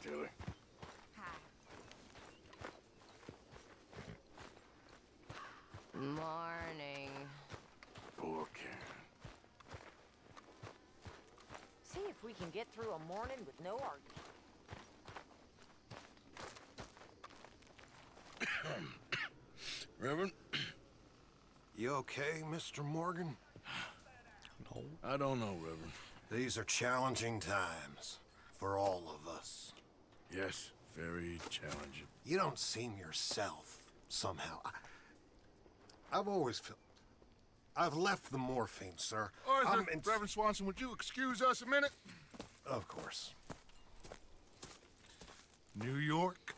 Tilly. Morning. Poor Karen. See if we can get through a morning with no argument. Reverend? You okay, Mr. Morgan? No. I don't know, Reverend. These are challenging times for all of us. Yes, very challenging. You don't seem yourself, somehow. I've always felt... I've left the morphine, sir. Arthur, Reverend Swanson, would you excuse us a minute? Of course. New York.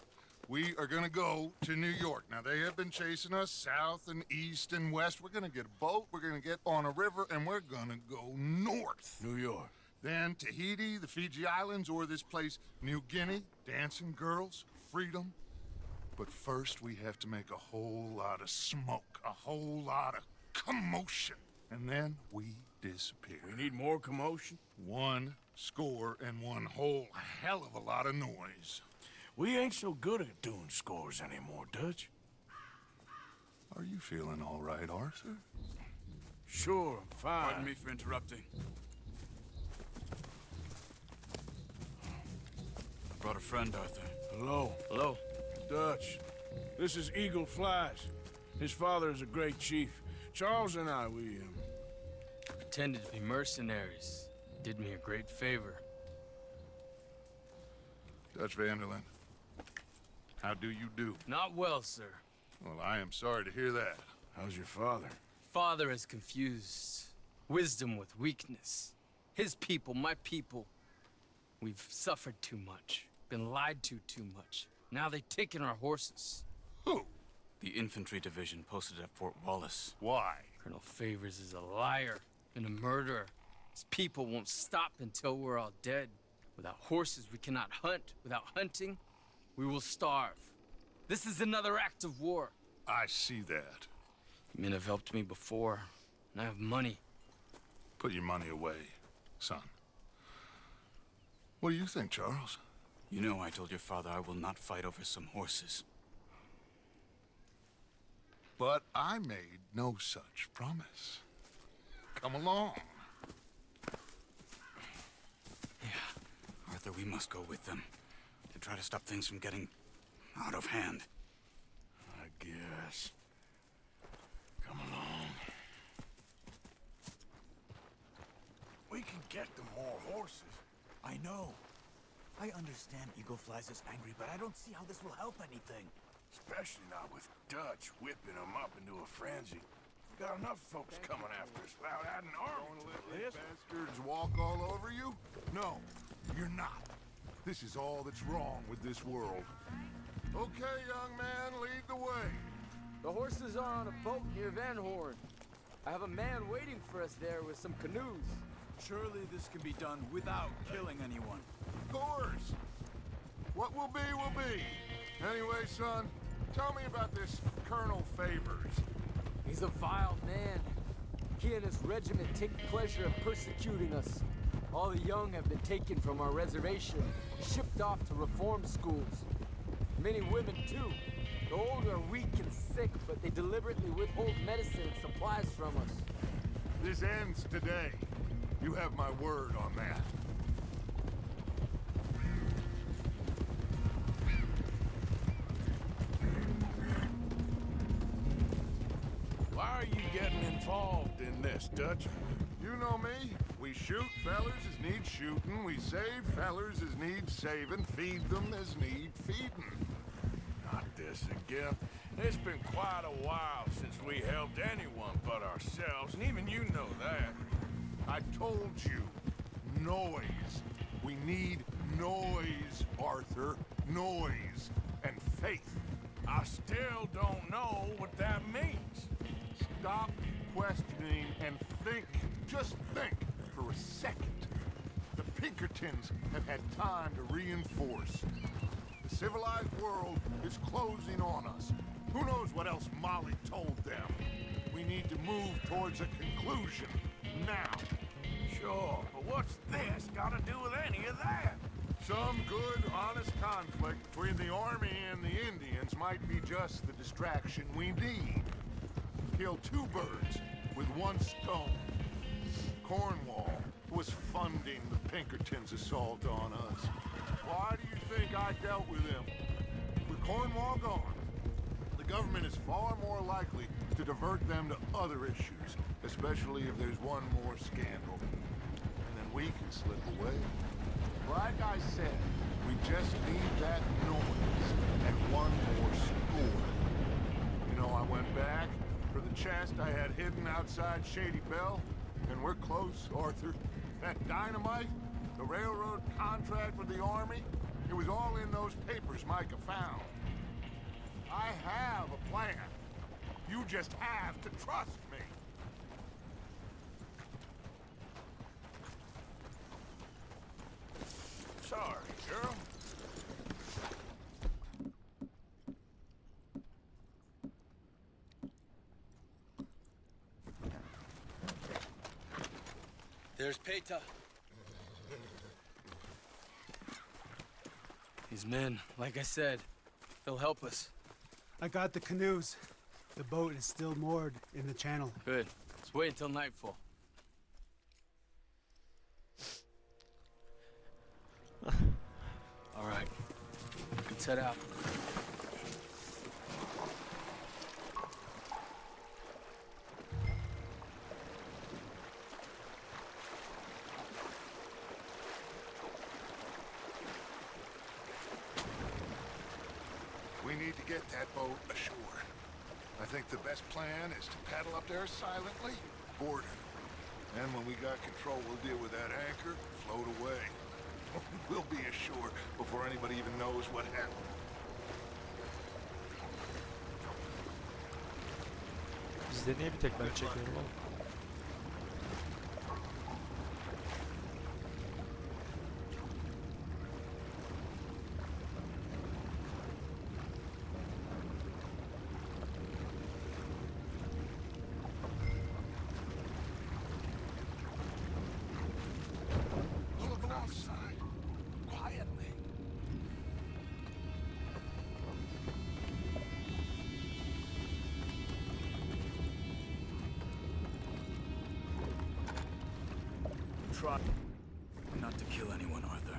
We are gonna go to New York. Now, they have been chasing us south and east and west. We're gonna get a boat, we're gonna get on a river, and we're gonna go north. New York. Then Tahiti, the Fiji Islands, or this place, New Guinea, dancing girls, freedom. But first, we have to make a whole lot of smoke, a whole lot of commotion. And then we disappear. We need more commotion? 1 score and 1 whole hell of a lot of noise. We ain't so good at doing scores anymore, Dutch. Are you feeling all right, Arthur? Sure, I'm fine. Pardon me for interrupting. I brought a friend, Arthur. Hello. Hello. Dutch. This is Eagle Flies. His father is a great chief. Charles and I, we Pretended to be mercenaries. Did me a great favor. Dutch Vanderlyn, how do you do? Not well, sir. Well, I am sorry to hear that. How's your father? Father has confused wisdom with weakness. His people, my people. We've suffered too much. Been lied to too much. Now they've taken our horses. Who? The infantry division posted at Fort Wallace. Why? Colonel Favors is a liar and a murderer. His people won't stop until we're all dead. Without horses, we cannot hunt. Without hunting, we will starve. This is another act of war. I see that. Men have helped me before, and I have money. Put your money away, son. What do you think, Charles? You know I told your father I will not fight over some horses. But I made no such promise. Come along. Yeah, Arthur, we must go with them to try to stop things from getting out of hand. I guess. Come along. We can get them more horses. I know. I understand Eagle Flies is angry, but I don't see how this will help anything. Especially not with Dutch whipping them up into a frenzy. Got enough folks coming after us without adding arms to the list. Bastards walk all over you? No, you're not. This is all that's wrong with this world. Okay, young man, lead the way. The horses are on a boat near Van Horn. I have a man waiting for us there with some canoes. Surely this can be done without killing anyone. Of course. What will be, will be. Anyway, son, tell me about this Colonel Favors. He's a vile man. He and his regiment take pleasure in persecuting us. All the young have been taken from our reservation, shipped off to reform schools. Many women, too. The old are weak and sick, but they deliberately withhold medicine and supplies from us. This ends today. You have my word on that. Why are you getting involved in this, Dutch? You know me. We shoot fellers as need shooting. We save fellers as need saving. Feed them as need feeding. Not this again. It's been quite a while since we helped anyone but ourselves, and even you know that. I told you. Noise. We need noise, Arthur. Noise. And faith. I still don't know what that means. Stop questioning and think. Just think for a second. The Pinkertons have had time to reinforce. The civilized world is closing on us. Who knows what else Molly told them? We need to move towards a conclusion now. Sure, but what's this got to do with any of that? Some good, honest conflict between the army and the Indians might be just the distraction we need. Kill two birds with one stone. Cornwall was funding the Pinkertons' assault on us. Why do you think I dealt with him? With Cornwall gone, the government is far more likely to divert them to other issues, especially if there's one more scandal. And then we can slip away. Like I said, we just need that noise and one more score. You know, I went back for the chest I had hidden outside Shady Belle, and we're close, Arthur. That dynamite, the railroad contract with the army, it was all in those papers Micah found. I have a plan. You just have to trust me. Sorry, girl. There's Peta. These men, like I said, they'll help us. I got the canoes. The boat is still moored in the channel. Good. Let's wait until nightfall. All right. Let's head out. We need to get that boat ashore. I think the best plan is to paddle up there silently, board it. And when we got control, we'll deal with that anchor, float away. We'll be ashore before anybody even knows what happened. Bizde niye bir tek ben çekiyorum oğlum? Look alongside. Quietly. Try not to kill anyone, Arthur.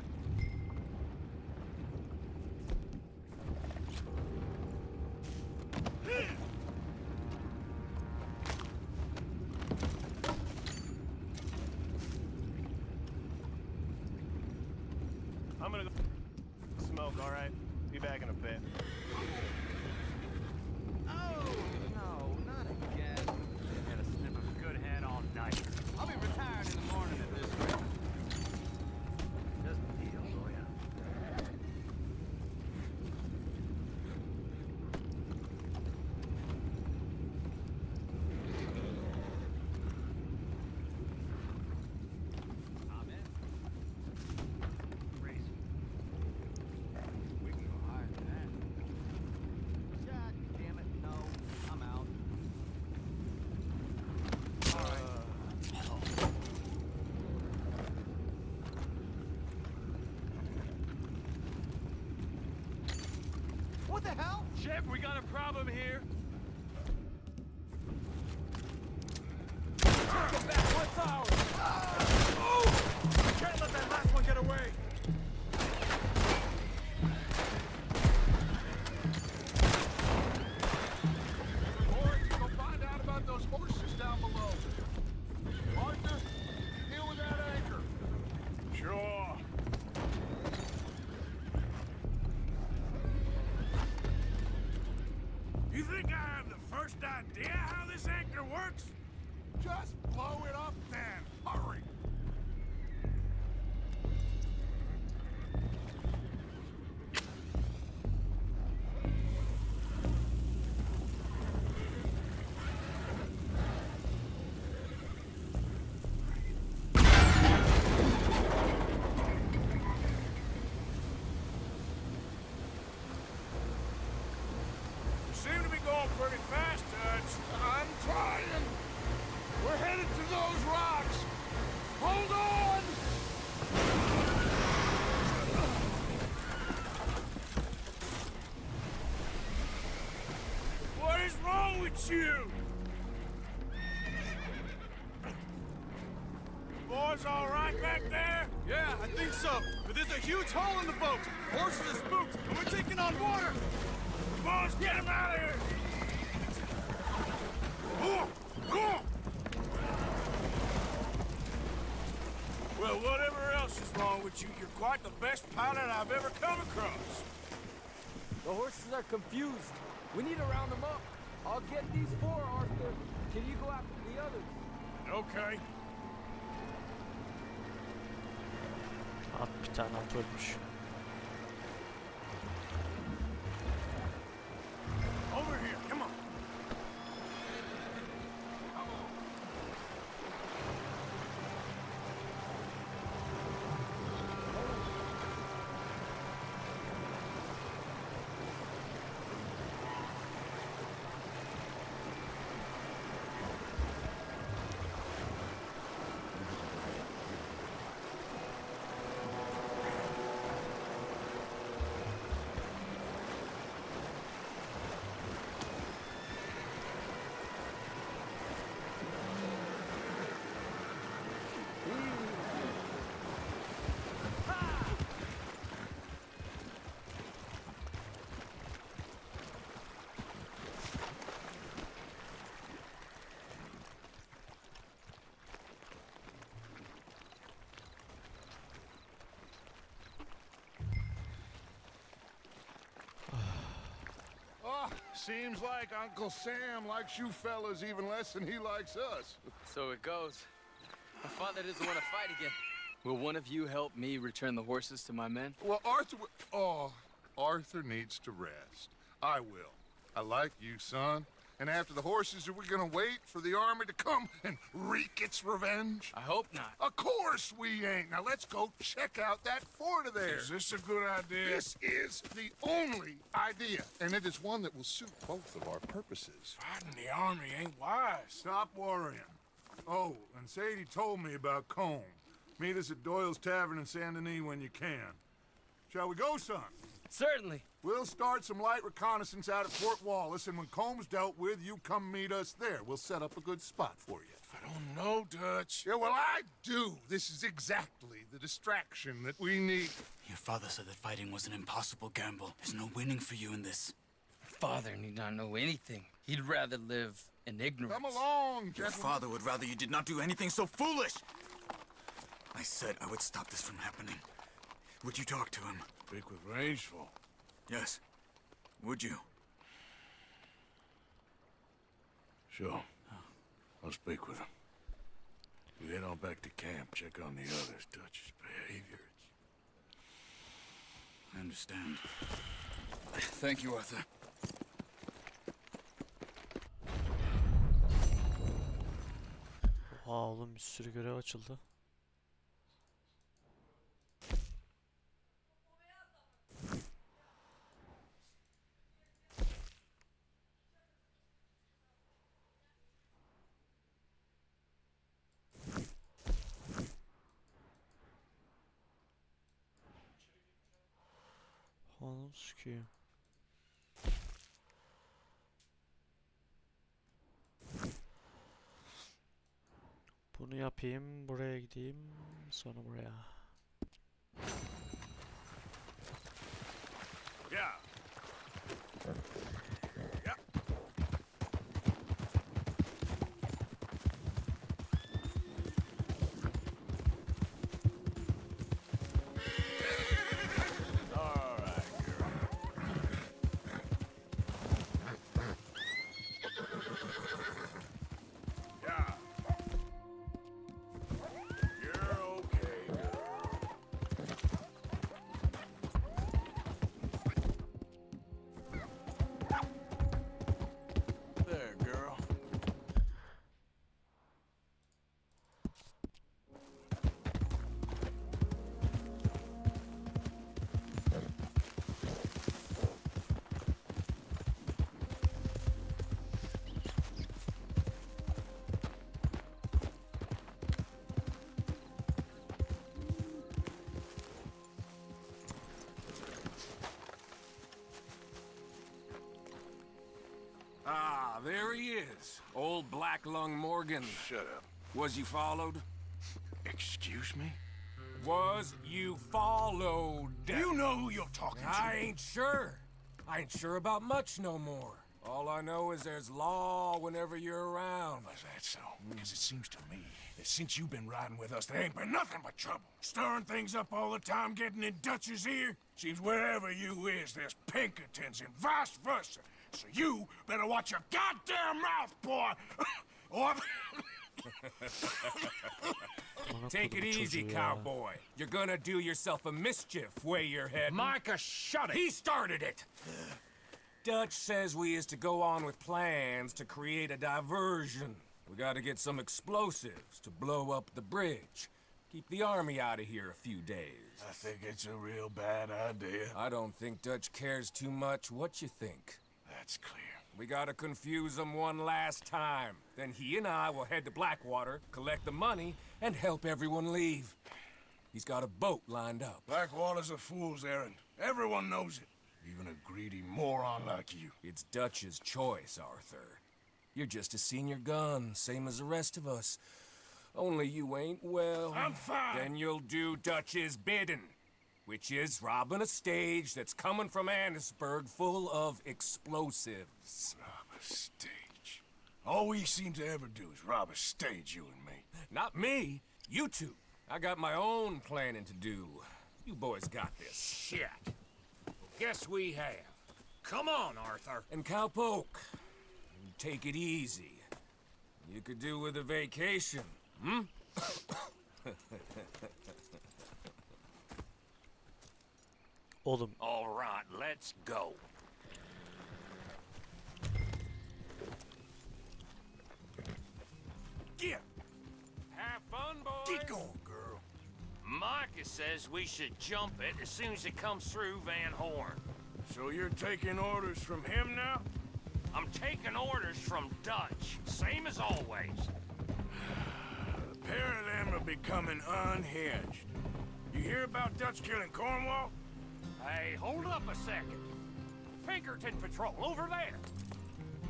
I'm gonna go smoke, all right? Be back in a bit. Oh, no, not again. I've had a sniff of a good head all night. I'll be retired in the morning at this rate. Just a deal, oh yeah. I'm in. Crazy. We can go higher than that. God damn it, no. I'm out. What the hell? Chef, we got a problem here. Get back, what's ours? Oh! Can't let that last one get away. Boys, go find out about those horses down below. Arthur, deal with that anchor. Sure. You think fellas all right back there? Yeah, I think so. But there's a huge hole in the boat. Horses are spooked, and we're taking on water. Come on, let's get him out of here! Well, whatever else is wrong with you, you're quite the best pilot I've ever come across. The horses are confused. We need to round them up. I'll get these four, Arthur. Can you go after the others? Okay. At bir tane at ölmüş. Over here, come on. Oh, seems like Uncle Sam likes you fellas even less than he likes us. So it goes. My father doesn't want to fight again. Will one of you help me return the horses to my men? Well, Arthur needs to rest. I will. I like you, son. And after the horses, are we gonna wait for the army to come and wreak its revenge? I hope not. Of course we ain't. Now let's go check out that fort of theirs. Is this a good idea? This is the only idea, and it is one that will suit both of our purposes. Fighting the army ain't wise. Stop worrying. Oh, and Sadie told me about Combe. Meet us at Doyle's Tavern in Saint Denis when you can. Shall we go, son? Certainly. We'll start some light reconnaissance out at Fort Wallace, and when Combs dealt with, you come meet us there. We'll set up a good spot for you. I don't know, Dutch. Yeah, well, I do. This is exactly the distraction that we need. Your father said that fighting was an impossible gamble. There's no winning for you in this. Father need not know anything. He'd rather live in ignorance. Come along, Your gentlemen. father would rather you did not do anything so foolish. I said I would stop this from happening. Would you talk to him? Speak with Rangeful. Yes. Would you? Sure. I'll speak with him. We head on back to camp, check on the others, Dutch's behavior. I understand. Thank you, Arthur. Oha oğlum bir sürü görev açıldı. Oğlum sıkıyor. Bunu yapayım, buraya gideyim, sonra buraya. Yeah. Ah, there he is. Old Black Lung Morgan. Shut up. Was you followed? Excuse Excuse me? Was you followed? You know who you're talking to. I ain't sure. I ain't sure about much no more. All I know is there's law whenever you're around. Is that so? Because it seems to me that since you've been riding with us, there ain't been nothing but trouble. Stirring things up all the time, getting in Dutch's ear. Seems wherever you is, there's Pinkertons and vice versa. So you better watch your goddamn mouth, boy! Or... Take it easy, cowboy. You're gonna do yourself a mischief where you're heading. Micah, shut it! He started it! Dutch says we is to go on with plans to create a diversion. We gotta get some explosives to blow up the bridge. Keep the army out of here a few days. I think it's a real bad idea. I don't think Dutch cares too much what you think. That's clear. We gotta confuse him one last time. Then he and I will head to Blackwater, collect the money, and help everyone leave. He's got a boat lined up. Blackwater's a fool's errand. Everyone knows it. Even a greedy moron like you. It's Dutch's choice, Arthur. You're just a senior gun, same as the rest of us. Only you ain't well. I'm fine. Then you'll do Dutch's bidding, which is robbing a stage that's coming from Annisburg full of explosives. Rob a stage. All we seem to ever do is rob a stage, you and me. Not me, you two. I got my own planning to do. You boys got this. Shit. Guess we have. Come on, Arthur. And Cowpoke, take it easy. You could do with a vacation, hmm? Oğlum. All right, let's go. Get! Have fun, boys. Get going, girl. Micah says we should jump it as soon as it comes through Van Horn. So you're taking orders from him now? I'm taking orders from Dutch, same as always. The pair of them are becoming unhinged. You hear about Dutch killing Cornwall? Hey, hold up a second. Pinkerton Patrol, over there.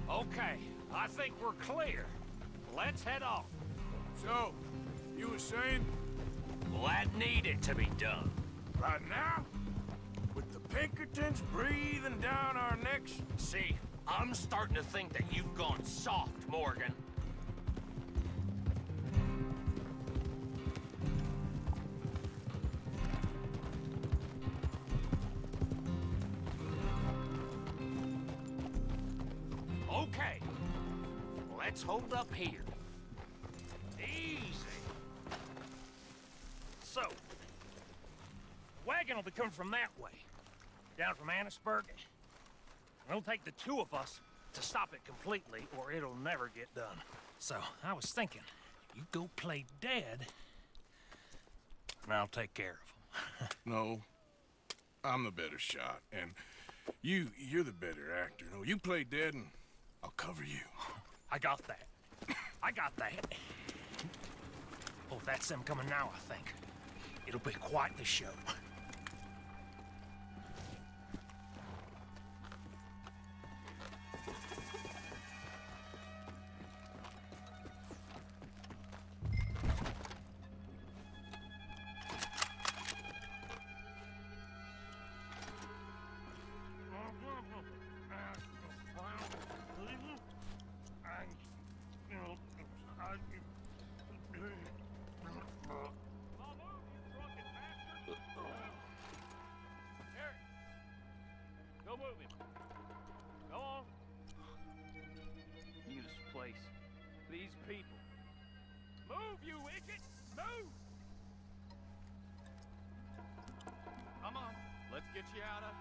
Okay, I think we're clear. Let's head off. So, you were saying? Well, that needed to be done. Right now? With the Pinkertons breathing down our necks? See, I'm starting to think that you've gone soft, Morgan. Okay, let's hold up here. Easy. So, wagon will be coming from that way, down from Annisburg. It'll take the two of us to stop it completely, or it'll never get done. So, I was thinking, you go play dead, and I'll take care of him. No. I'm the better shot, and you're the better actor. No, you play dead, and I'll cover you. I got that. I got that. Oh, that's them coming now, I think. It'll be quite the show. Go move him. Go on. Use this place. These people. Move, you idiot! Move! Come on. Let's get you out of...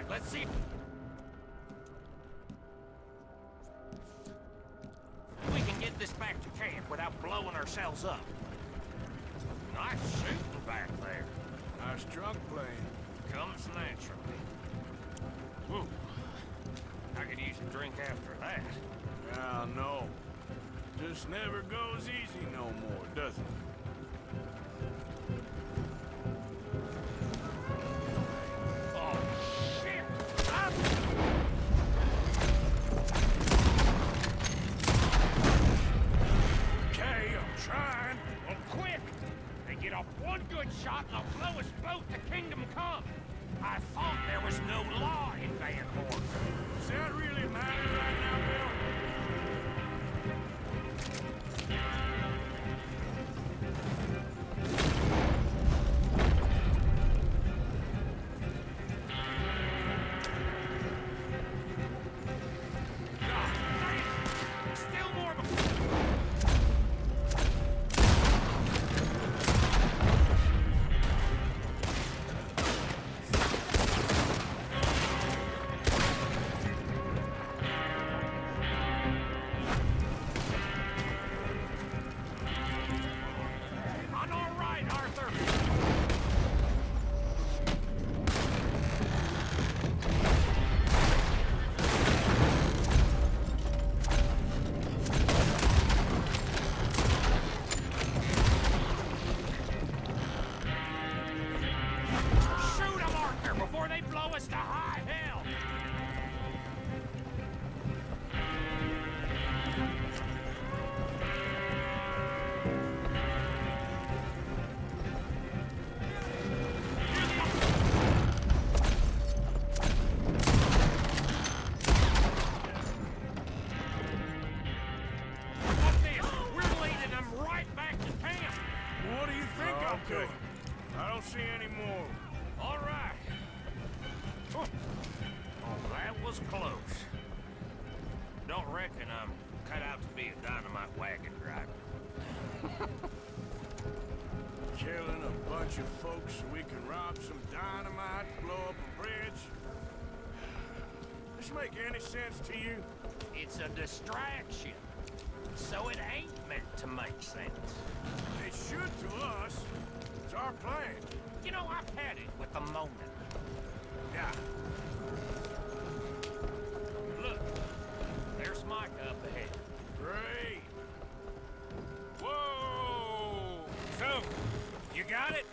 Let's see. We can get this back to camp without blowing ourselves up. Nice shooting back there. Nice drunk playing. Comes naturally. Whew. I could use a drink after that. Yeah, no. Just never goes easy no more, does it? Oh, shit! Okay, I'm trying. Well, quick! They get off one good shot and they'll blow us both to Kingdom Come. I thought there was no law in Van Horn. Does that really matter right now, Bill? Still more. On our right, Arthur. Shoot 'em, Arthur, before they blow us to high hell! What's this? We're leading them right back to camp! What do you think I'm doing? I don't see any more. All right. Oh, that was close. Don't reckon I'm cut out to be a dynamite wagon driver. Killing a bunch of folks so we can rob some dynamite, blow up a bridge. This make any sense to you? It's a distraction. So it ain't meant to make sense. It should to us. It's our plan. You know, I've had it with the moment. Yeah. Look, there's Micah up ahead. Great. Whoa! So, you got it?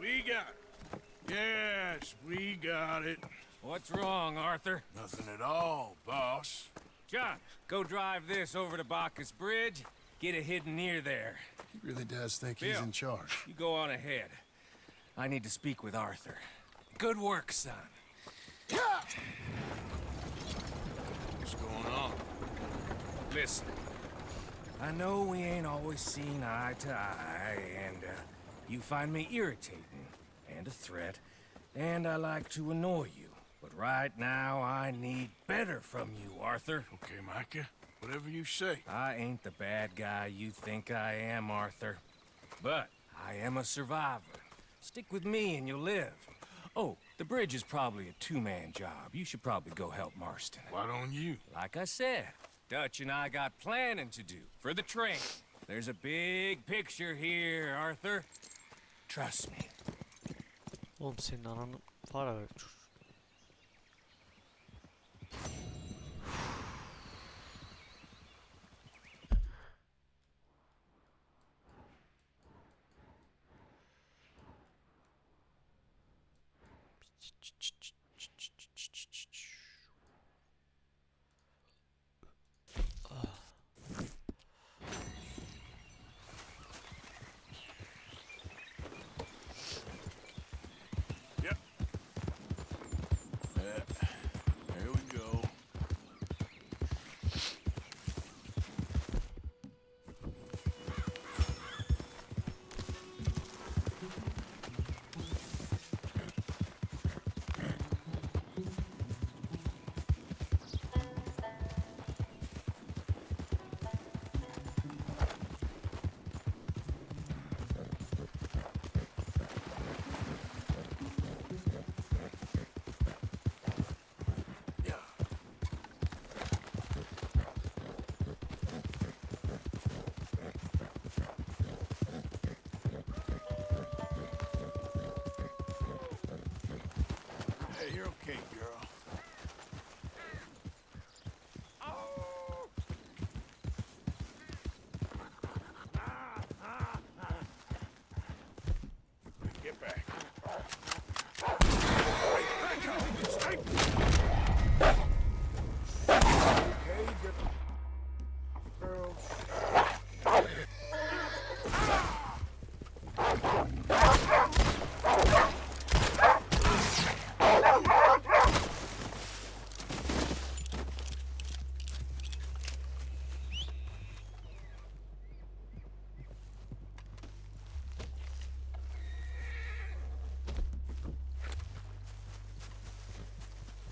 We got it. Yes, we got it. What's wrong, Arthur? Nothing at all, boss. John, go drive this over to Bacchus Bridge. Get it hidden near there. He really does think he's Bill, in charge. You go on ahead. I need to speak with Arthur. Good work, son. What's going on? Listen, I know we ain't always seen eye to eye, and you find me irritating and a threat, and I like to annoy you. But right now, I need better from you, Arthur. Okay, Micah. Whatever you say. I ain't the bad guy you think I am, Arthur. But I am a survivor. Stick with me and you'll live. Oh, the bridge is probably a two-man job. You should probably go help Marston. Why don't you? Like I said, Dutch and I got planning to do for the train. There's a big picture here, Arthur. Trust me. Oğlum senin ananı para ver. Yep. Hey, you're okay, girl. Get back. Hey, back up! Stay! Okay, girl.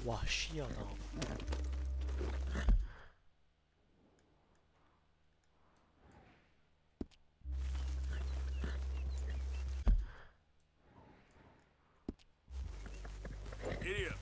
Vahşi adam. Giddy up.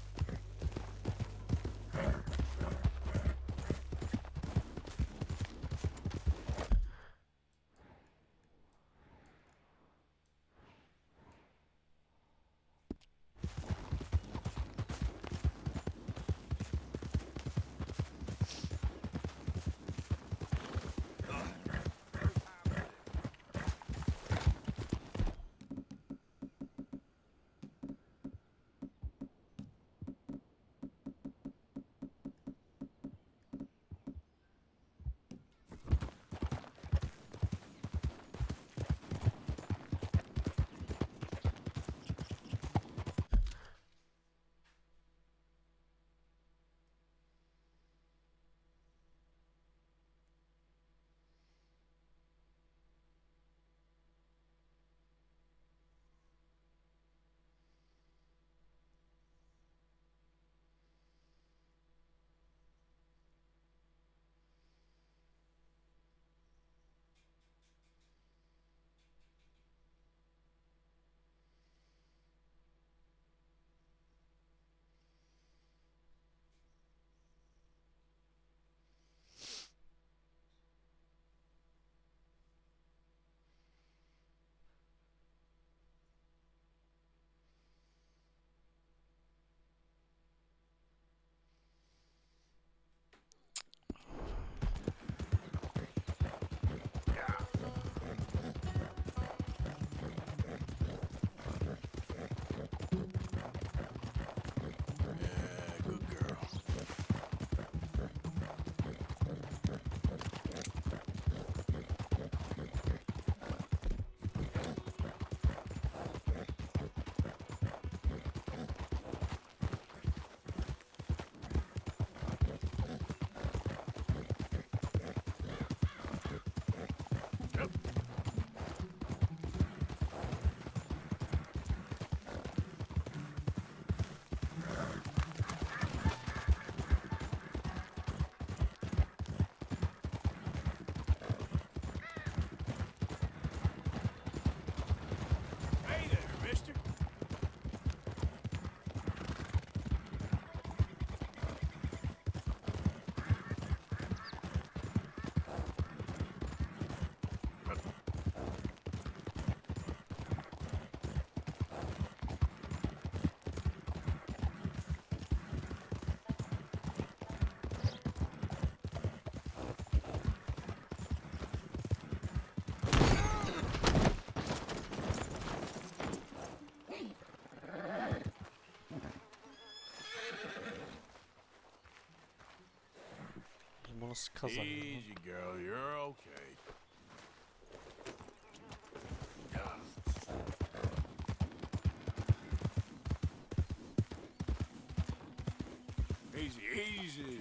Hey there, mister. Bunu nasıl kazanıyor? Easy, girl. You're okay. Easy, easy.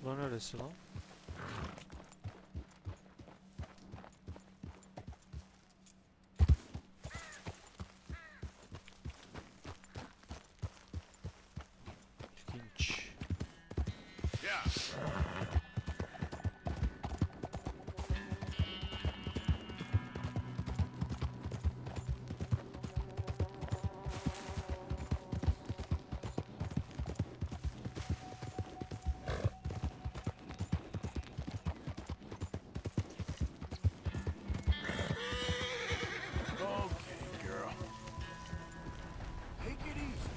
Lan öylesi lan. İlginç. Okay, girl. Take it easy.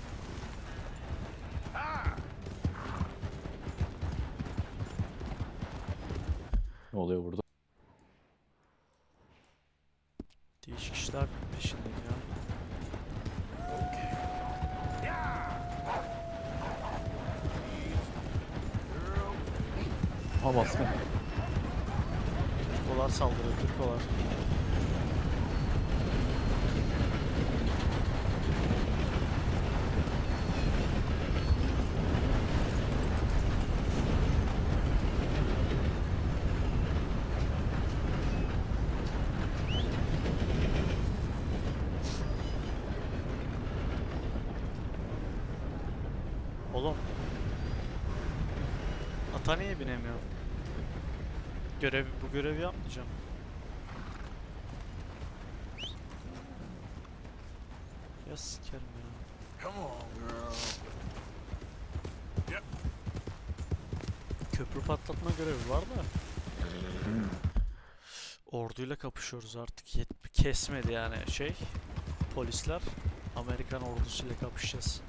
Ne oluyor burada? Değişik işler peşindeyim ya. Ha baskın. Türkolar saldırıyor, Türkolar. Oğlum. Ata niye binemiyor? Bu görevi yapmayacağım. Ya sikerim ya. Come on, girl. Yep. Köprü patlatma görevi var da. Orduyla kapışıyoruz artık. Kesmedi yani polisler. Amerikan ordusuyla kapışacağız.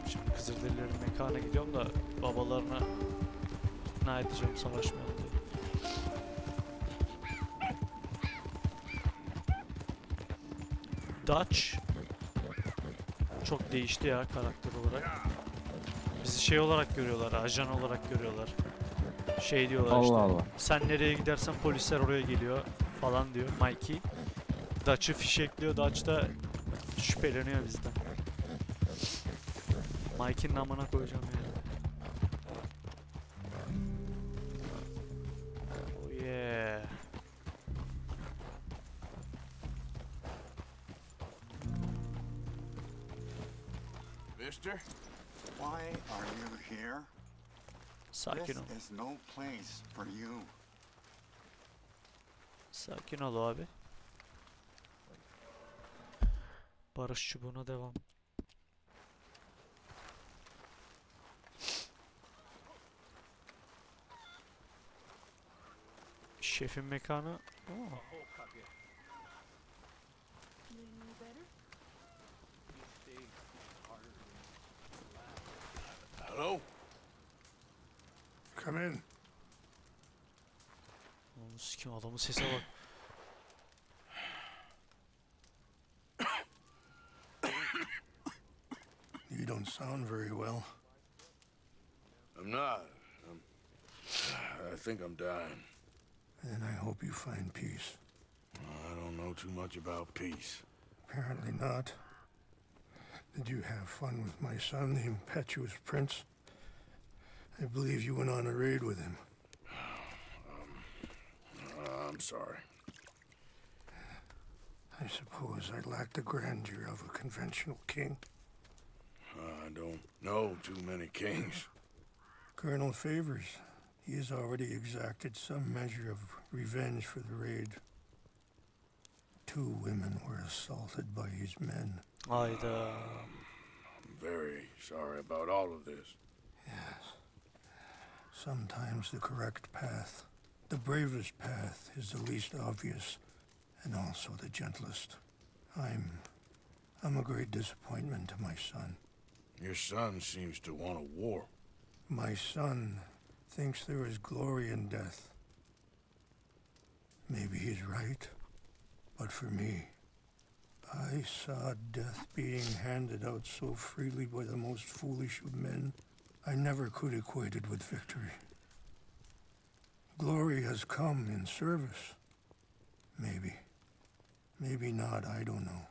Şimdi Kızılderililerin mekana gidiyorum da babalarına ikna edeceğim savaşmayalım diye. Dutch çok değişti ya karakter olarak. Bizi olarak görüyorlar, ajan olarak görüyorlar. Diyorlar Allah işte. Allah. Sen nereye gidersen polisler oraya geliyor falan diyor Mikey. Dutch'ı fişekliyor, Dutch da şüpheleniyor bizden. Mikey'nin amına koyacağım yani. Oh yeah. Mister? Why are you here? Sakin ol. This is no place for you. Sakin ol abi. Barış çubuğuna devam. Şefin mekanı. Oo. Hello? Come in. Oğlum sikim adamın sese bak. You don't sound very well. I'm not. I think I'm dying. And I hope you find peace. I don't know too much about peace. Apparently not. Did you have fun with my son, the impetuous prince? I believe you went on a raid with him. I'm sorry. I suppose I lack the grandeur of a conventional king. I don't know too many kings. Colonel Favors, he has already exacted some measure of revenge for the raid. 2 women were assaulted by his men. Hayda. I'm very sorry about all of this. Yes. Sometimes the correct path, the bravest path, is the least obvious and also the gentlest. I'm a great disappointment to my son. Your son seems to want a war. My son thinks there is glory in death. Maybe he's right, but for me, I saw death being handed out so freely by the most foolish of men. I never could equate it with victory. Glory has come in service. Maybe. Maybe not, I don't know.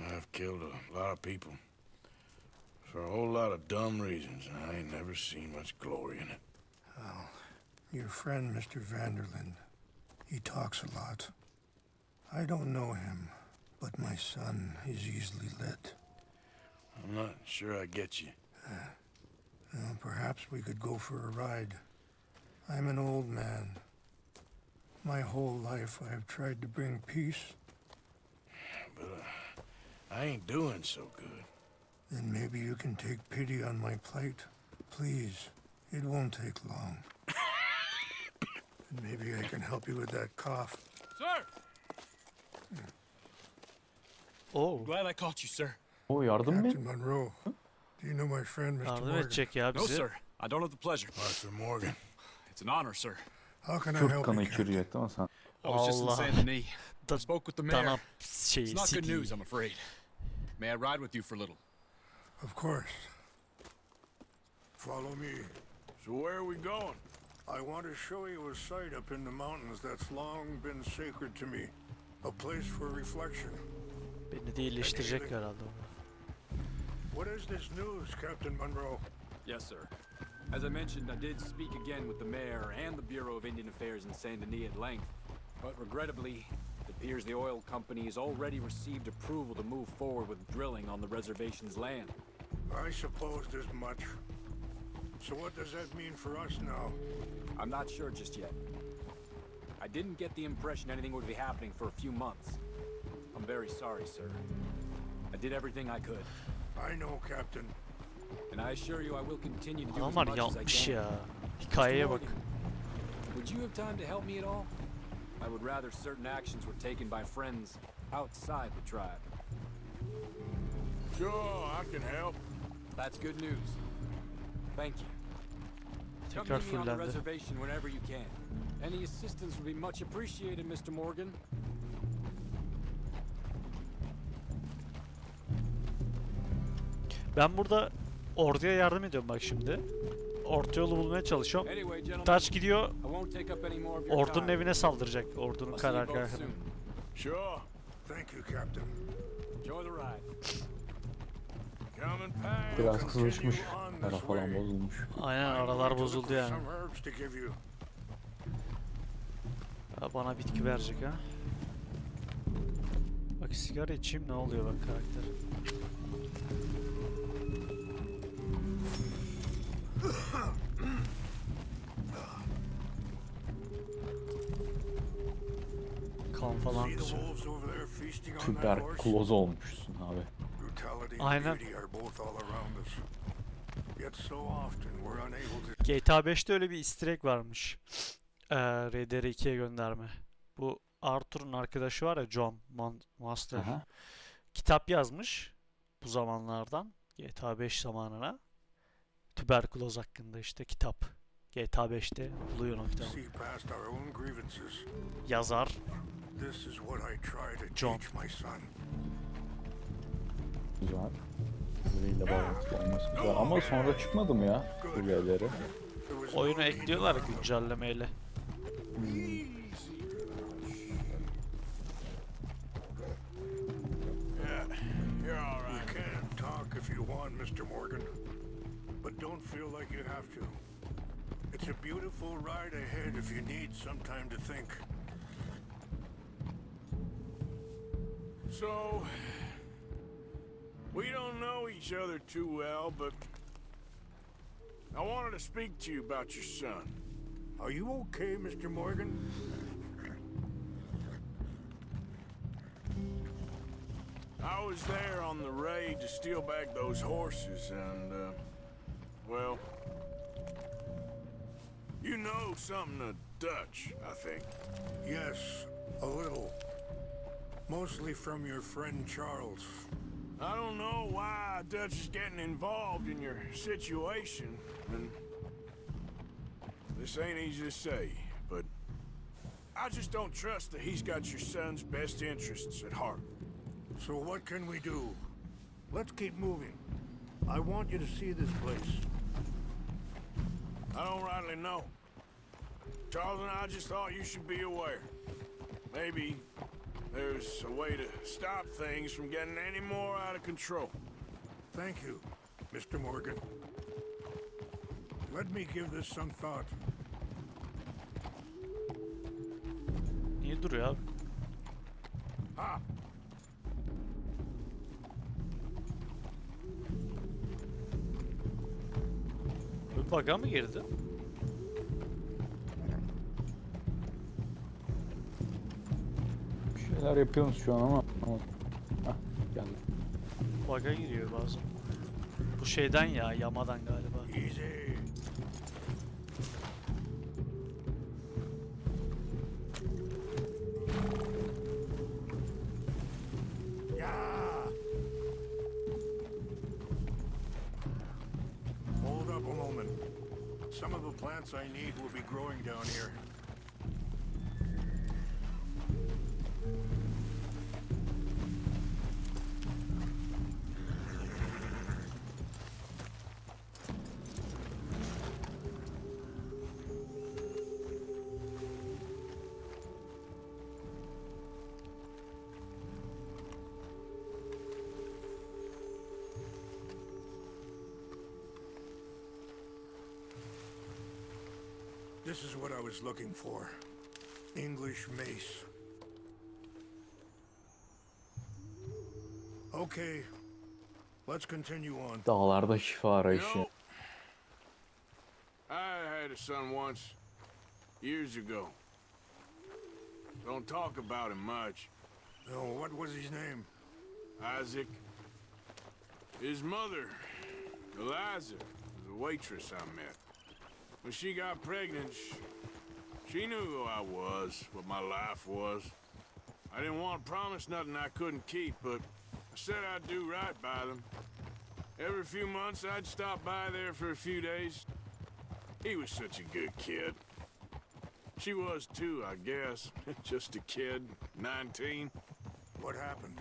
I've killed a lot of people. For a whole lot of dumb reasons. I ain't never seen much glory in it. Well, your friend, Mr. Vanderlyn, he talks a lot. I don't know him, but my son is easily led. I'm not sure I get you. Well, perhaps we could go for a ride. I'm an old man. My whole life I have tried to bring peace. But I ain't doing so good. Then maybe you can take pity on my plight. Please, it won't take long. And maybe I can help you with that cough. Sir! Oh. Glad I caught you, sir. O yardım mı? Captain Monroe, do you know my friend, Mr. Yardım Morgan? edecek ya No, bizi. sir. I don't have the pleasure. Arthur Morgan. It's an honor, sir. How can I Türk help kanı you, Captain? içirecek değil mi sen? I was just in Allah. Saint Denis. I spoke with the mayor. Dana şeyi, It's not good siki. news, I'm afraid. May I ride with you for a little? Of course. Follow me. So where are we going? I want to show you a site up in the mountains that's long been sacred to me. A place for reflection. Beni de iyileştirecek herhalde. What is this news, Captain Monroe? Yes, sir. As I mentioned, I did speak again with the mayor and the Bureau of Indian Affairs in Saint Denis at length. But regrettably, it appears the oil company has already received approval to move forward with drilling on the reservation's land. I supposed as much. So what does that mean for us now? I'm not sure just yet. I didn't get the impression anything would be happening for a few months. I'm very sorry, sir. I did everything I could. I know, Captain. And I assure you I will continue to do as Adamlar much as I yapmış can. ya. Hikayeye Mr. bak. Morgan, would you have time to help me at all? I would rather certain actions were taken by friends outside the tribe. Sure, I can help. That's good news. Thank you. Come Tekrar meet me on the fullendi. reservation whenever you can. Any assistance would be much appreciated, Mr. Morgan. Ben burada orduya yardım ediyorum bak şimdi. Orta yolu bulmaya çalışıyorum. Anyway, gentlemen, Taç gidiyor. I won't take up any more of your Ordunun time. evine saldıracak. Ordunun I'll see you both karargahına. soon. Sure. Thank you, Captain. Enjoy the ride. Coming past. Biraz kızışmış. Ara falan bozulmuş. Aynen aralar bozuldu yani. Some herbs to give you. Ya bana bitki verecek ha. Bak sigara içeyim ne oluyor bak karakter. Kan falan See the kusuyor. wolves over there feasting on that horse? Tüberküloz olmuşsun abi. Brutality and Aynen. beauty are both all around us. Yet so often we're unable to. GTA 5'te öyle bir easter egg varmış. RDR2'ye gönderme. Bu Arthur'un arkadaşı var ya John Master. Aha. Kitap yazmış bu zamanlardan. GTA 5 zamanına. Tüberküloz hakkında işte kitap. GTA 5'te buluyor o kitabı. See past our own grievances. Yazar This is what I try to John. teach my son. Güzel. Biriyle bağlantılı olması güzel. Ama sonra çıkmadı mı ya? Buraya. oyunu ekliyorlar güncellemeyle. You're all right. You can talk if you want, Mr. Morgan, but don't feel like you have to. It's a beautiful ride ahead if you need some time to think. So, we don't know each other too well, but I wanted to speak to you about your son. Are you okay, Mr. Morgan? I was there on the raid to steal back those horses, and, well, you know something of Dutch, I think. Yes, a little. Mostly from your friend Charles. I don't know why Dutch is getting involved in your situation, and this ain't easy to say, but I just don't trust that he's got your son's best interests at heart. So what can we do? Let's keep moving. I want you to see this place. I don't rightly know. Charles and I just thought you should be aware. Maybe there's a way to stop things from getting any more out of control. Thank you, Mr. Morgan. Let me give this some thought. Niye duruyor abi? Ha! Bir bug'a mı girdi? Bir şeyler yapıyoruz şu an ama... Hah, geldi. Bug'a giriyor bazen. Bu şeyden ya, yamadan galiba. Easy. Yeah. Hold up a moment. Some of the plants I need will be growing down here. This is what I was looking for. English mace. Okay, let's continue on. Dağlarda şifa arayışı. I had a son once, years ago. Don't talk about him much. No, what was his name? Isaac. His mother, Eliza, was a waitress I met. When she got pregnant, she knew who I was, what my life was. I didn't want to promise nothing I couldn't keep, but I said I'd do right by them. Every few months, I'd stop by there for a few days. He was such a good kid. She was too, I guess. Just a kid, 19. What happened?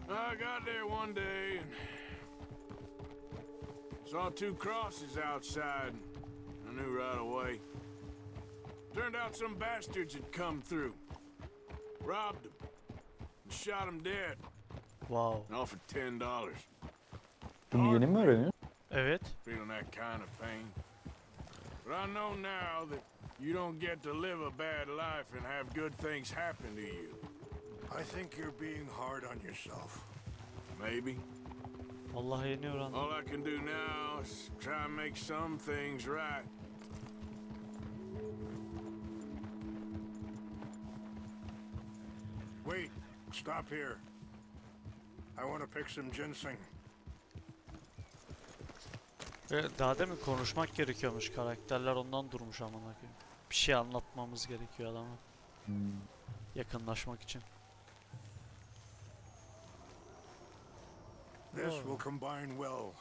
I got there one day and saw two crosses outside. I knew right away. Turned out some bastards had come through. Robbed them. And shot them dead. Wow. And offered $10. Bunu yeni mi öğreniyor? Evet. Feeling that kind of pain. But I know now that you don't get to live a bad life and have good things happen to you. I think you're being hard on yourself. Maybe. Allah yeni öğrendim. All I can do now is try and make some things right. Wait, stop here. I want to pick some ginseng. Daha demin konuşmak gerekiyormuş, karakterler ondan durmuş amına koyayım. Bir şey anlatmamız gerekiyor adama. Yakınlaşmak için. This will combine well.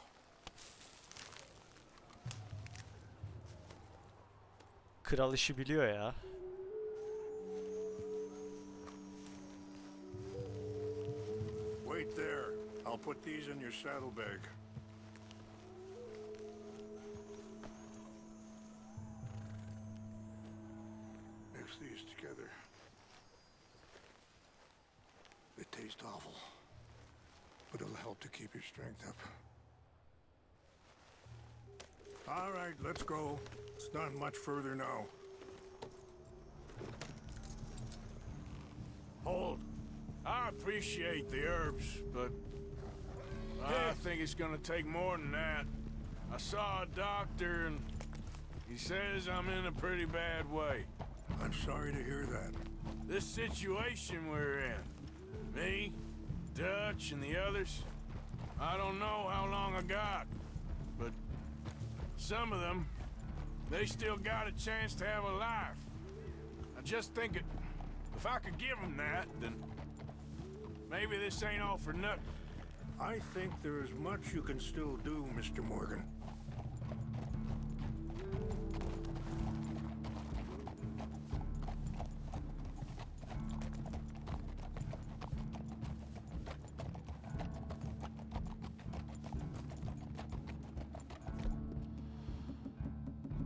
Kral işi biliyor ya. Wait there. I'll put these in your saddlebag. Mix these together. They taste awful, but it'll help to keep your strength up. All right, let's go. It's not much further now. Hold. I appreciate the herbs, but I think it's gonna take more than that. I saw a doctor and he says I'm in a pretty bad way. I'm sorry to hear that. This situation we're in, me, Dutch, and the others, I don't know how long I got, but some of them, they still got a chance to have a life. I just think if I could give them that, then maybe this ain't all for nothing. I think there is much you can still do, Mr. Morgan.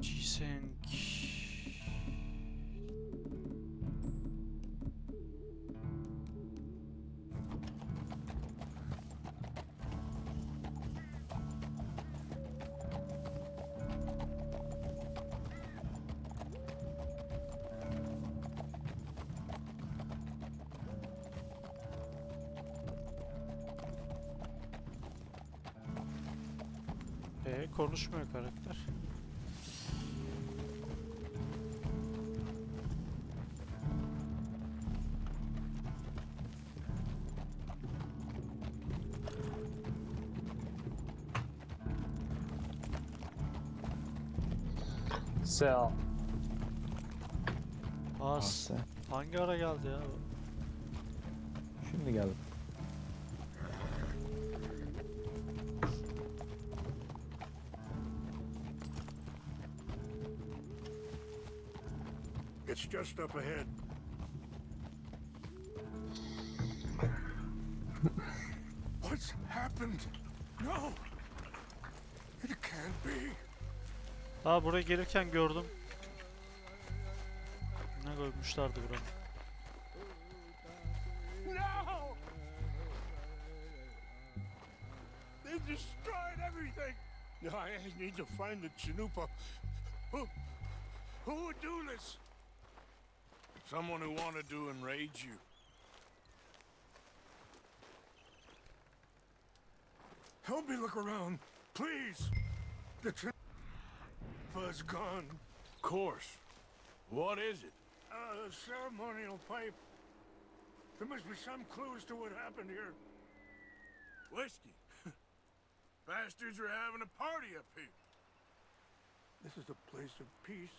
Ginseng. Konuşmuyor karakter. Sell. As. Hangi ara geldi ya? Şimdi geldim. It's just up ahead. What's happened? No! It can't be. Ha, buraya gelirken gördüm. Ne koymuşlardı buranın? No! They destroyed everything! I need to find the Chanupa. Who would do this? Someone who wanted to enrage you. Help me look around, please. The Chanupa's gone. Of course. What is it? A ceremonial pipe. There must be some clues to what happened here. Whiskey. Bastards are having a party up here. This is a place of peace.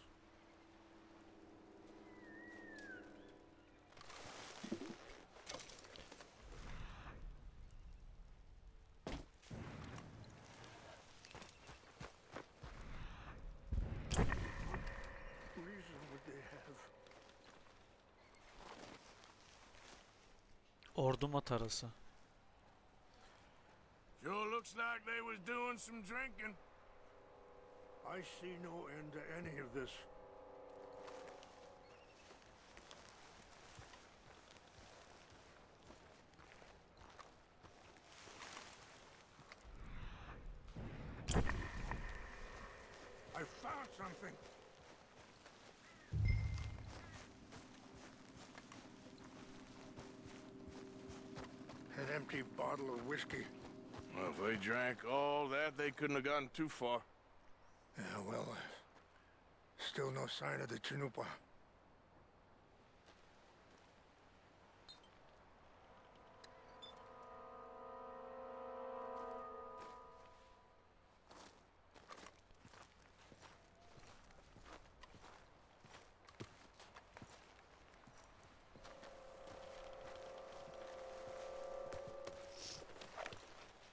Reason would they have? Ordu matarası. Sure looks like they was doing some drinking. I see no end to any of this. I found something. An empty bottle of whiskey. Well, if they drank all that, they couldn't have gotten too far. Yeah, well, still no sign of the Chanupa.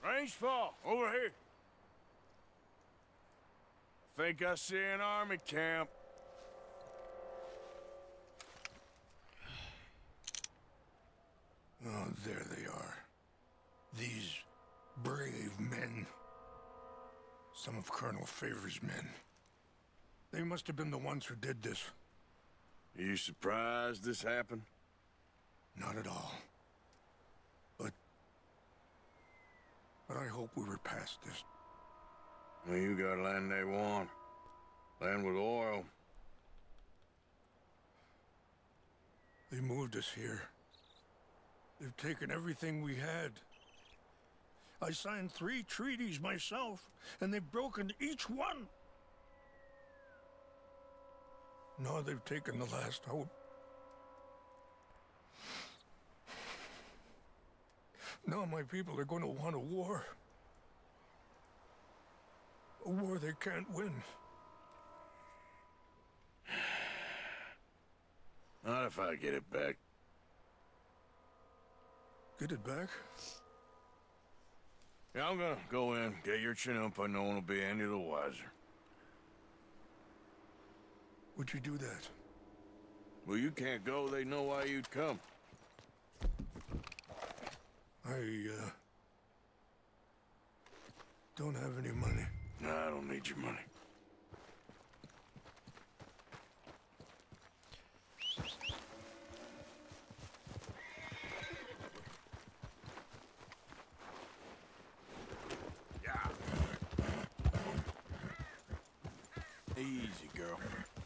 Range fall, over here. Think I see an army camp. Oh, there they are. These brave men. Some of Colonel Favor's men. They must have been the ones who did this. Are you surprised this happened? Not at all. But I hope we were past this. Well, you got land they want. Land with oil. They moved us here. They've taken everything we had. I signed 3 treaties myself, and they've broken each one. Now they've taken the last hope. Now my people are going to want a war. A war they can't win. Not if I get it back. Get it back? Yeah, I'm gonna go in, get your Chanupa, no one will be any the wiser. Would you do that? Well, you can't go, they know why you'd come. I don't have any money. No, I don't need your money. Easy girl.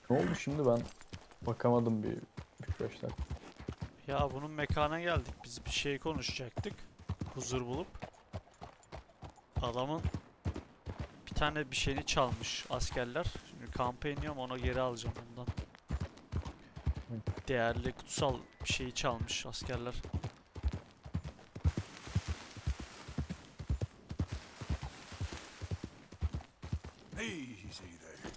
Ne oldu şimdi ben bakamadım birkaç dakika. Ya bunun mekana geldik. Biz bir şey konuşacaktık. Huzur bulup. Adamın bir tane bir şeyini çalmış askerler. Şimdi kampa iniyorum, onu geri alacağım ondan. Değerli kutsal bir şeyi çalmış askerler. Easy there.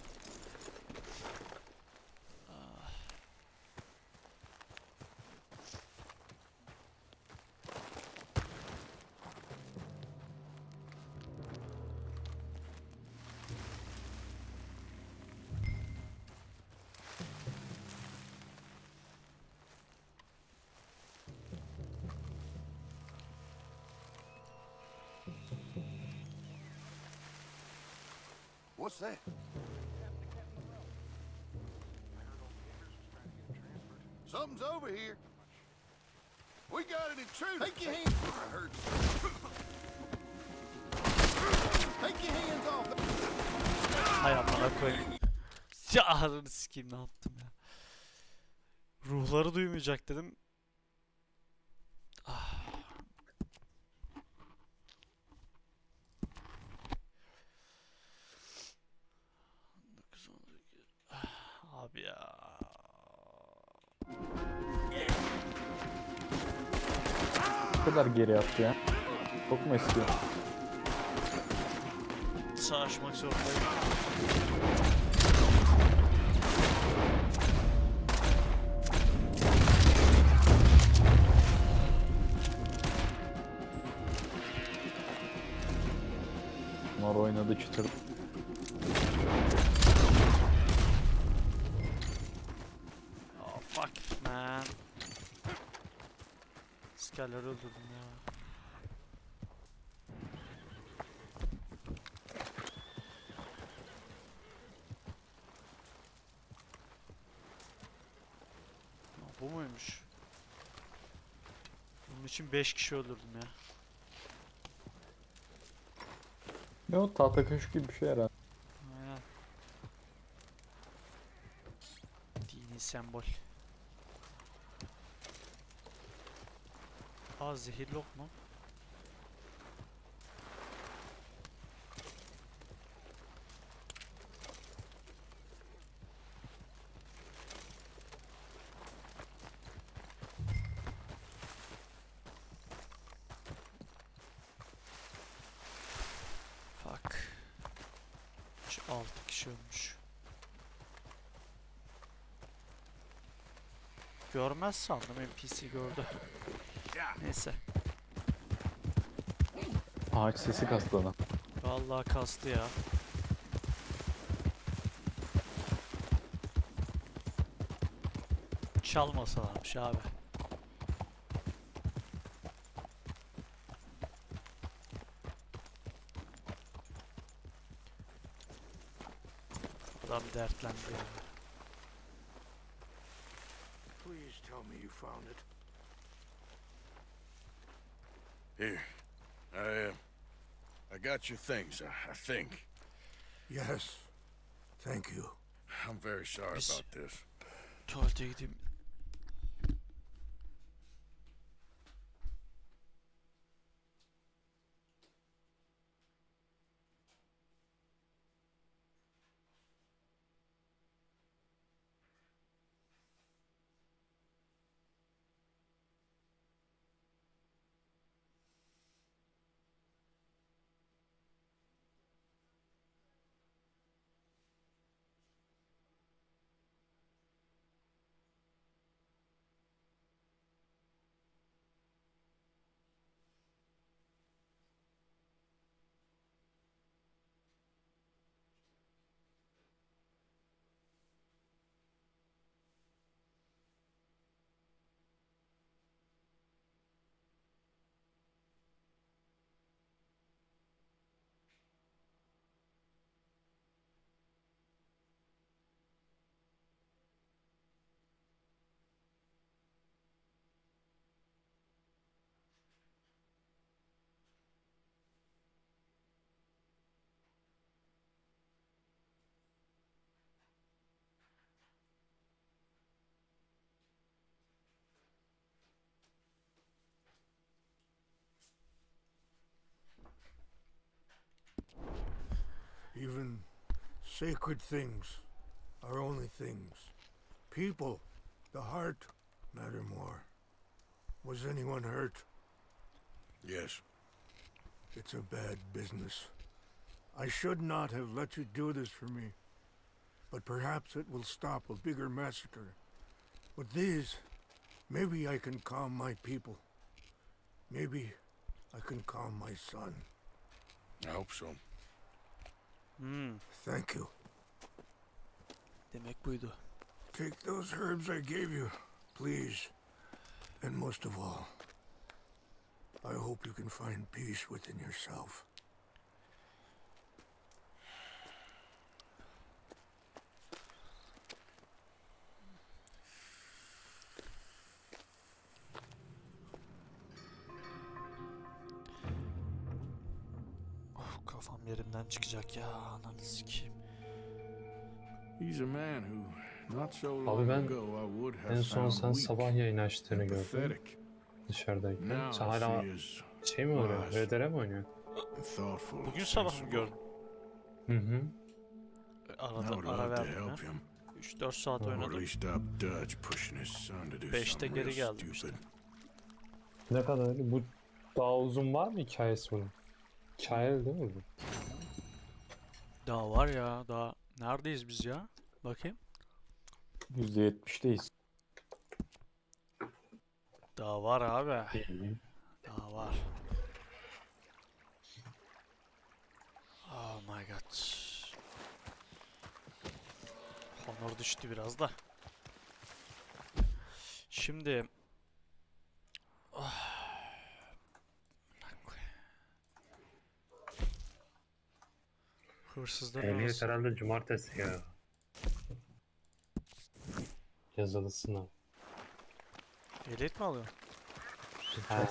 What's that? Something's over here. We got an intruder. Take your hands. That hurts. Take your hands off. Hay amına koyayım. Ya ananı sikeyim, ne yaptım ya. Ruhları duymayacak dedim. Ah. Abi ya. Bu kadar geri attı ya. Çok mu eski? Savaşmak zorundayım. Bunlar oynadı çıtır. Oh fuck man. Askerleri öldürdüm ya. Bu muymuş? Bunun için 5 kişi öldürdüm ya. Ne o, tahta kaşık gibi bir şey herhalde. Aynen. Dini sembol. Aa, zehirli ok mu? Fuck. 6 kişi ölmüş. Görmez sandım, NPC gördü. Neyse. Ağaç sesi kastı adam. Vallahi kastı ya. Çalmasalarmış abi. Adam dertlendi ya. Please tell me you found it. Here. I got your things, I think. Yes. Thank you. I'm very sorry about this. Tuvalete gideyim. Even sacred things are only things. People, the heart, matter more. Was anyone hurt? Yes. It's a bad business. I should not have let you do this for me. But perhaps it will stop a bigger massacre. With these, maybe I can calm my people. Maybe I can calm my son. I hope so. Thank you. Demek buydu. Take those herbs I gave you, please. And most of all, I hope you can find peace within yourself. Kafam yerimden çıkacak ya. Ananı sikeyim. He's a man who not so Abi long ben ago I would en have son found sen weak sabah yayın açtığını and gördüm pathetic. dışarıdayken. Now Sen hala she is şey mi oynuyorsun? wise RDR mi oynuyorsun? and thoughtful. Bugün sabah mı gördün? Hı hı. I would Ara love to verdim help ya. him. 3-4 saat Or at oynadım. least stop Dutch pushing his son to do 5'te something geri real geldim işte. stupid. Ne kadar? Bu daha uzun var mı hikayesi bunun? Hikaye değil mi bu? Daha var ya. Daha neredeyiz biz ya? Bakayım. %70'deyiz. Daha var abi. Daha var. Oh my god. Honor düştü biraz da. Şimdi hırsızların Ehliyet arası. herhalde cumartesi ya. Yazılı sınav. Ehliyet mi alıyorsun? Ha.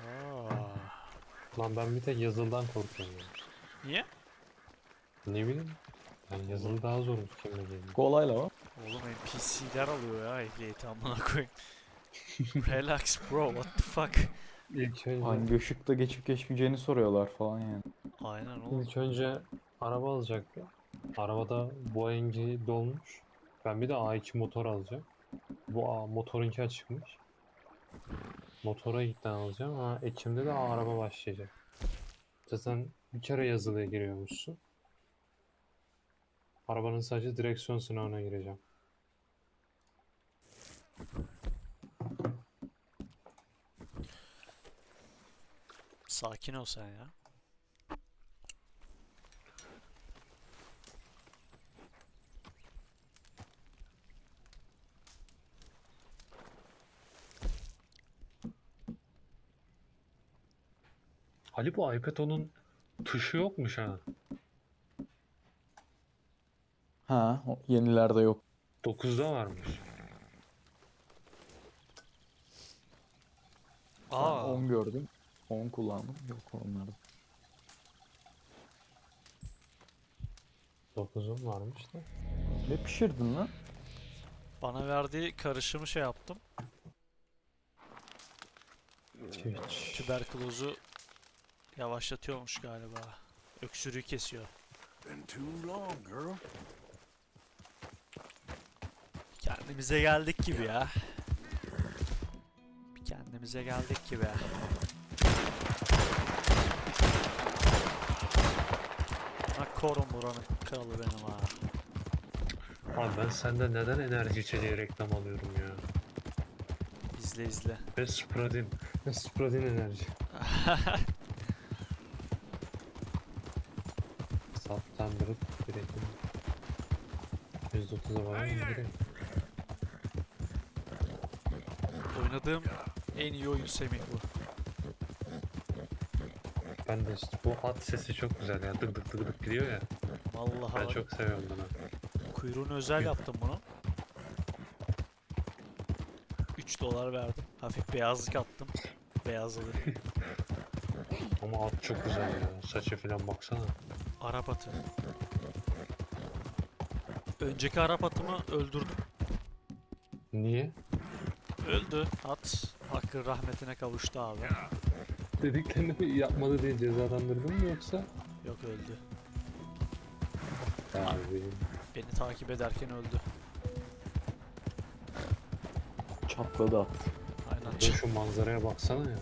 Aa. Lan ben bir tek yazılıdan korkuyorum ya. Niye? Ne bileyim. Yani yazılı daha zormuş kim bilir. Kolayla o. Oğlum NPC'ler alıyor ya ehliyeti amına koyayım. Relax bro, what the fuck? İlk önce, Hangi ışıkta geçip geçmeyeceğini soruyorlar falan yani. Aynen oğlum. ilk önce araba alacaktı. Arabada Boeing'i dolmuş. Ben bir de A2 motor alacağım. Bu motorunki açıkmış. Motora ilkten alacağım ama Ekim'de de araba başlayacak. Zaten bir kere yazılıya giriyormuşsun. Arabanın sadece direksiyon sınavına gireceğim. Sakin ol sen ya. Ali bu iPad onun tuşu yokmuş ha. Ha, yenilerde yok. 9'da varmış. Ben 10 gördüm. 10 kullandım. Yok onlarda. 9'un varmış da. Ne pişirdin lan? Bana verdiği karışımı şey yaptım. Tüberkülozu yavaşlatıyormuş galiba. Öksürüğü kesiyor. Been too long, girl. Kendimize geldik gibi ya. Bir kendimize geldik gibi. Ha korun buranın kralı benim ha. Abi ben senden neden enerji içeceği reklam alıyorum ya? İzle izle. Ve Spradin. Ve Spradin enerji. Saptandırıp üretim. %30'a var mı direkt? Oynadığım en iyi oyun Semih bu. Ben de işte bu at sesi çok güzel ya. Dık dık dık dık gidiyor ya. Vallahi Ben var. çok seviyorum bunu. Kuyruğunu özel yaptım bunu. 3 dolar verdim. Hafif beyazlık attım. Beyazladı. Ama at çok güzel ya. Saçı falan baksana. Arap atı. Önceki Arap atımı öldürdüm. Niye? Öldü. At hakkı rahmetine kavuştu abi. Dediklerini yapmadı diye cezalandırdın mı yoksa? Yok öldü. Abi. Beni takip ederken öldü. Çatladı at. Aynen. Ya şu manzaraya baksana ya.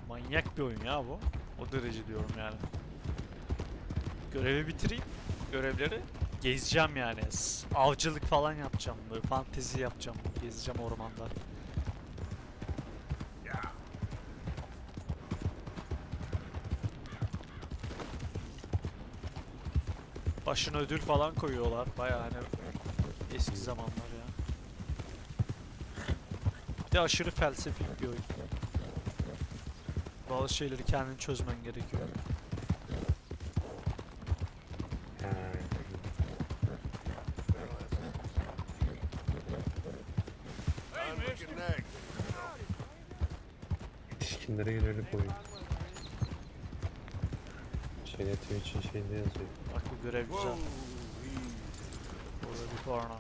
Manyak bir oyun ya bu. O derece diyorum yani. Görevi bitireyim. Görevleri gezeceğim yani. Avcılık falan yapacağım. Böyle fantezi yapacağım. Gezeceğim ormanda. Başına ödül falan koyuyorlar. Bayağı hani eski zamanlar ya. Bir de aşırı felsefik bir oyun. Bazı şeyleri kendin çözmen gerekiyor. Yetişkinlere yönelik oyun. Şeyde Twitch'in şeyinde yazıyor. Bak bu görev güzel. Burada bir porno.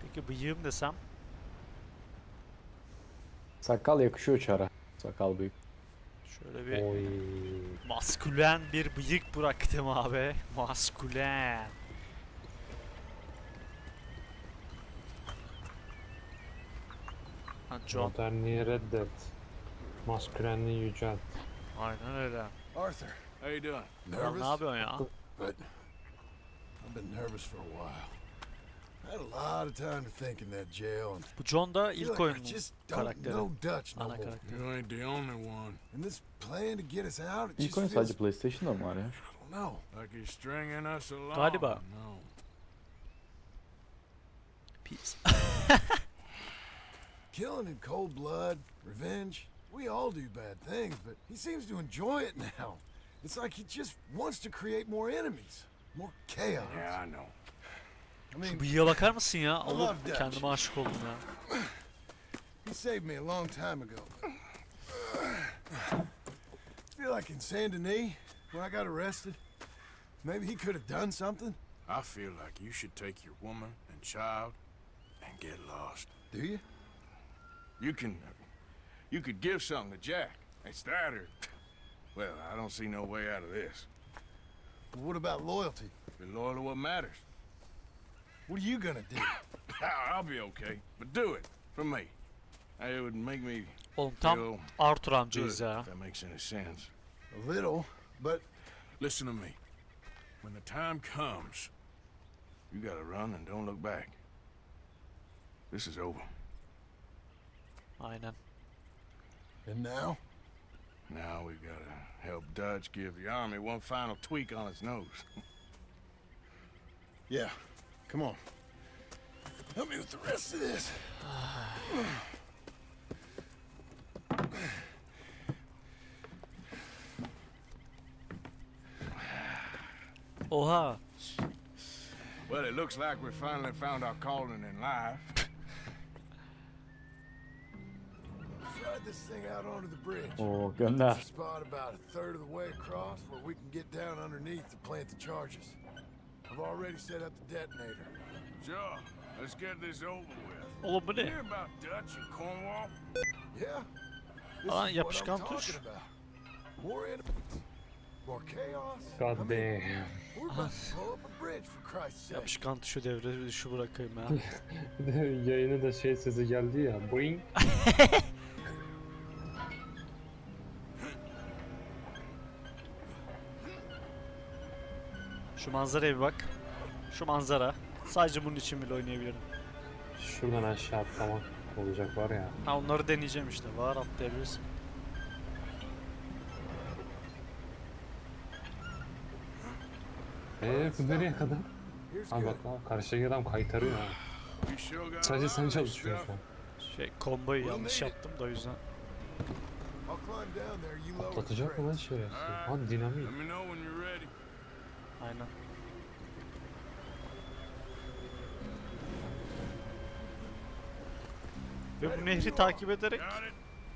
Peki bıyığım desem? Sakal yakışıyor çara. Sakal büyük. Şöyle bir maskülen bir bıyık bıraktım abi. Maskülen. Ha, John. Modernliği reddet. Maskülenliği yücelt. Aynen öyle. Arthur, how you doing? Kral ne yapıyorsun ya? But I've been nervous for a while. I had a lot of time to think in that jail, and Bu John da I feel ilk like oyunun I just don't karakteri. know Dutch no Ana more. karakteri. You ain't the only one. And this plan to get us out, it İlk just oyun feels, sadece PlayStation'da mı var ya? I don't know, like he's stringing us along. Galiba. No. Peace. Killing in cold blood, revenge, we all do bad things, but he seems to enjoy it now. It's like he just wants to create more enemies, more chaos. Yeah, I know. I mean, Şu bıyığa bakar mısın ya? I Oğlum love Dutch. kendime aşık oldum ya. He saved me a long time ago. I feel like in Saint Denis, when I got arrested, maybe he could have done something. I feel like you should take your woman and child and get lost. Do you? You could give something to Jack. It's that or, well, I don't see no way out of this. What about loyalty? Be loyal to what matters. What are you gonna do? I'll be okay, but do it for me. It would make me Oğlum tam feel Arthur good, amcayız ya. if that makes any sense. A little, but listen to me. When the time comes, you gotta run and don't look back. This is over. Aynen. And now? Now we gotta help Dutch give the army one final tweak on its nose. Yeah, come on. Help me with the rest of this. Oha. Well, it looks like we finally found our calling in life. Let's ride this thing out onto the bridge. Oo gönder. There's a spot about a third of the way across where we can get down underneath to plant the charges. I've already set up the detonator. Sure, let's get this over with. Oğlum bu ne? Hear about Dutch and Cornwall? Yeah. This Aa, is what yapışkan I'm tuş. talking about. More enemies, more chaos. God damn. We're about to blow up a bridge for Christ's sake. Yapışkan tuşu devre şu bırakayım ya. Bir de yayına da şey sesi geldi ya. Boing. Şu manzaraya bir bak. Şu manzara. Sadece bunun için bile oynayabilirim. Şuradan aşağı atlamak olacak var ya. Ha onları deneyeceğim işte. Var atlayabilirsin. Bu nereye kadar? Abi bak karşıdaki adam kaytarıyor ha. Sadece sen çalışıyorsun şu an. Şey komboyu yanlış yaptım da o yüzden. I'll climb down there, you lower the Atlatacak mı lan crates. şerefsiz? Lan dinamit. Let me know when you're ready. Aynen. Ve bu nehri takip ederek Got it?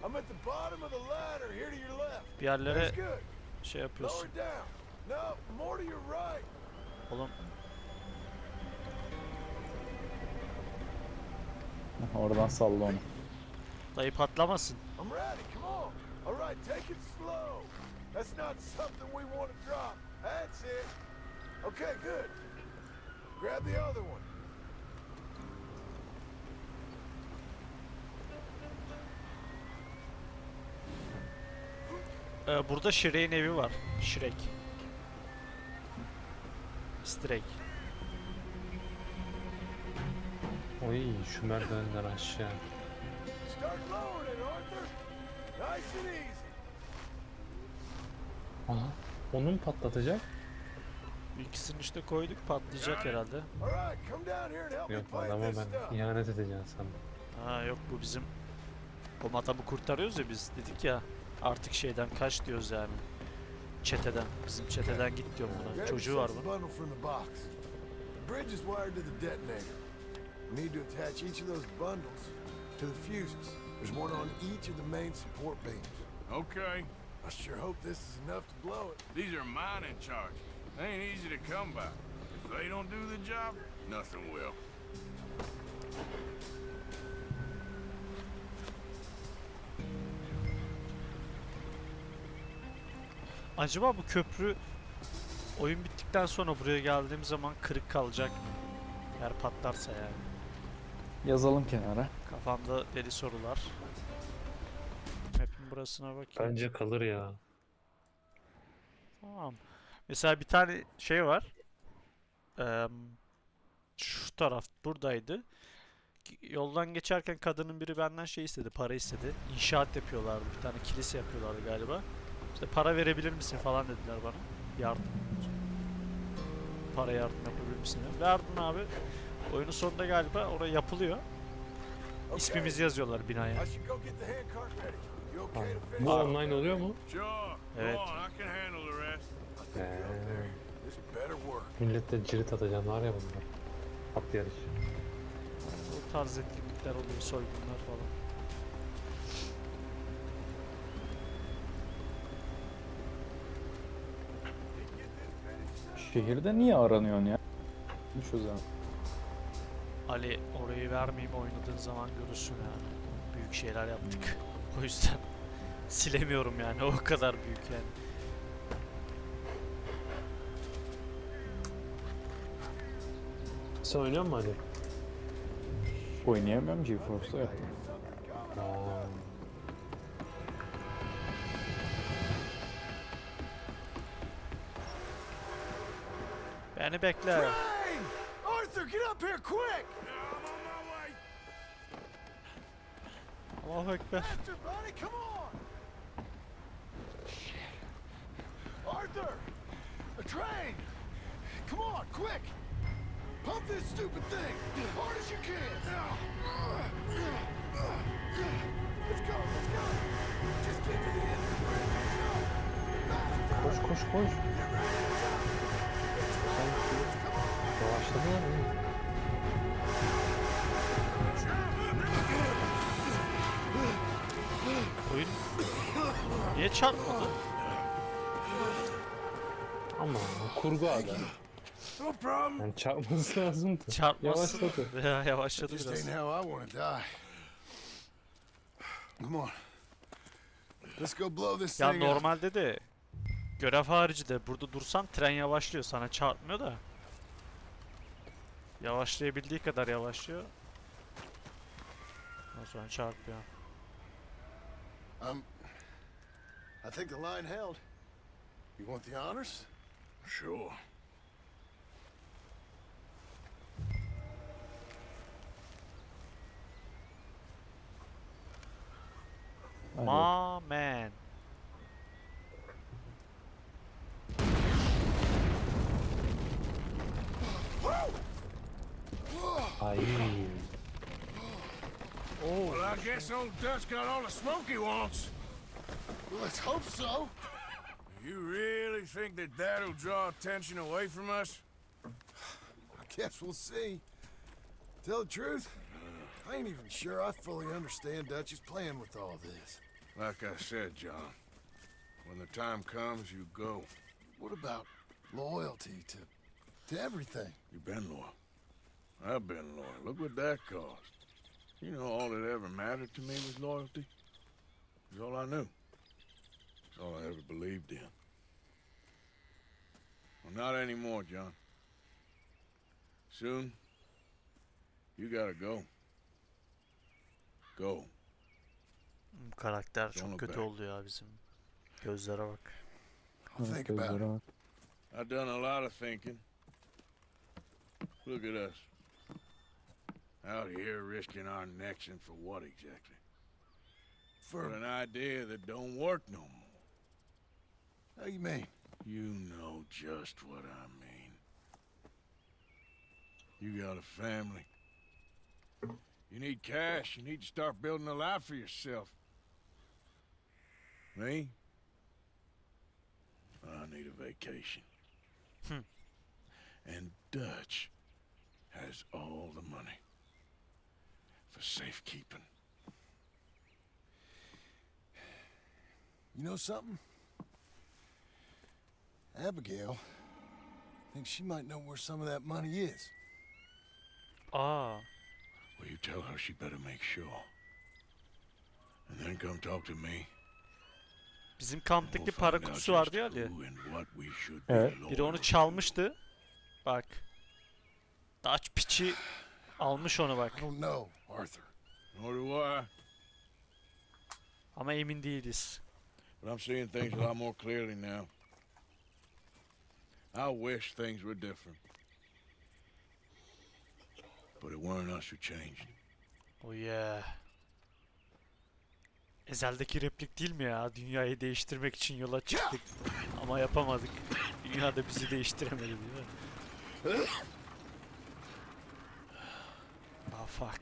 I'm at the bottom of the ladder, here to your left. bir yerlere That's good. şey yapıyorsun. Lower down. No, more to your right. Oğlum Oradan salla onu. dayı patlamasın. I'm ready, come on. All right, take it slow. That's not something we want to drop. That's it. Okay, good. Grab the other one. Burada Shrek'in evi var. Shrek. Strek. Oy şu merdivenden aşağı. Start lowering it, Arthur. Nice and easy. Aha. Onu mu patlatacak? İkisini işte koyduk, patlayacak herhalde. All right, come down here and help me Yok plant adama this ben stuff. ihanet edeceğim sandım. Ha yok, bu bizim o adamı kurtarıyoruz ya, biz dedik ya artık şeyden kaç diyoruz yani. Çeteden. Bizim çeteden git diyorum buna. Grab Çocuğu var yourself a bunun. bundle from the box. The bridge is wired to the detonator. We need to attach each of those bundles to the fuses. There's one on each of the main support beams. Okay. I sure hope this is enough to blow it. These are mining charges. They ain't easy to come by. If they don't do the job, nothing will. Acaba bu köprü oyun bittikten sonra buraya geldiğim zaman kırık kalacak mı? Eğer patlarsa yani. Yazalım kenara. Kafamda deli sorular. Map'in burasına bakayım. Bence kalır ya. Tamam. Mesela bir tane şey var. Şu taraf buradaydı. Yoldan geçerken kadının biri benden şey istedi, para istedi. İnşaat yapıyorlardı, bir tane kilise yapıyorlardı galiba. İşte para verebilir misin falan dediler bana. Yardım. Para yardım yapabilir misin? Verdim abi. Oyunun sonunda galiba oraya yapılıyor. İsmimizi yazıyorlar binaya. I should go get the handcart ready. You okay to finish? Bu online oluyor mu? Sure. Evet. Go on, I can handle the rest. This better work. Millette cirit atacağım var ya bunlar. At yarış. O tarz etkinlikler oluyor, soygunlar falan. Şehirde niye aranıyorsun ya? Şu zaman. Ali, orayı vermeyeyim, oynadığın zaman görürsün ya. Büyük şeyler yaptık. O yüzden silemiyorum yani, o kadar büyük yani. Sen oynuyor musun Ali? Oynayamıyorum GeForce'da ya. Beni bekle. Train! Arthur, get up here quick! Allahu Ekber. Faster, buddy, come on! Arthur! A train! Come on, quick! Pump this stupid thing as hard as you can! Let's go, let's go! Just get to the end of the bridge! Go! Faster! Koş koş koş. Get ready to jump! It's right! Come on! Yavaşladılar mı? Oyun niye çarpmadı? Ama kurgu adam. No problem. Yani çarpması lazımdı. Çarpması Yavaşladı. ya, yavaşladı Just biraz. ain't how I want to die. Come on. Let's go blow this Ya thing up. normalde de görev harici de burada dursan tren yavaşlıyor, sana çarpmıyor da. Yavaşlayabildiği kadar yavaşlıyor. Ondan sonra çarpıyor. I think the line held. You want the honors? Sure. My man. Ay. Well, I guess old Dutch got all the smoke he wants. Let's hope so. You really think that that'll draw attention away from us? I guess we'll see. Tell the truth, I ain't even sure I fully understand Dutch's plan with all this. Like I said, John, when the time comes, you go. What about loyalty to everything? You've been loyal. I've been loyal. Look what that cost. You know, all that ever mattered to me was loyalty. It was all I knew. That's all I ever believed in. Well, not anymore, John. Soon, you gotta go. Go. Karakter çok kötü oldu ya bizim. Gözlere bak. I'll think about it. I've done a lot of thinking. Look at us. Out here risking our necks, and for what exactly? For an idea that don't work no more. How you mean? You know just what I mean. You got a family. You need cash. You need to start building a life for yourself. Me? I need a vacation. And Dutch has all the money for safekeeping. You know something? Abigail thinks she might know where some of that money is. Aa. Well, you tell her she better make sure. And then come talk to me. Bizim kamptaki para kutusu vardı ya Ali. Evet. Biri onu çalmıştı. Bak. Dutch piçi almış onu bak. I don't know, Arthur. Nor do I. Ama emin değiliz. But I'm seeing things a lot more clearly now. I wish things were different. But it weren't us who changed. Oh yeah. Ezel'deki replik değil mi ya? Dünyayı değiştirmek için yola çıktık. Ama yapamadık. Dünya da bizi değiştiremedi değil mi? Ah fuck.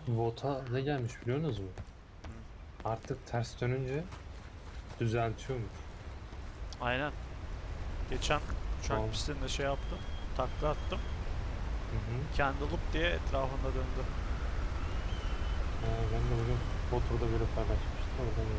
Vota ne gelmiş biliyorsunuz mu? Artık ters dönünce düzeltiyormuş. Aynen. Geçen uçak pistinde şey yaptım. Takla attım. Kendi loop diye etrafında döndü. Ben de bugün Twitter'da biri paylaşmıştım. Oradan gördüm.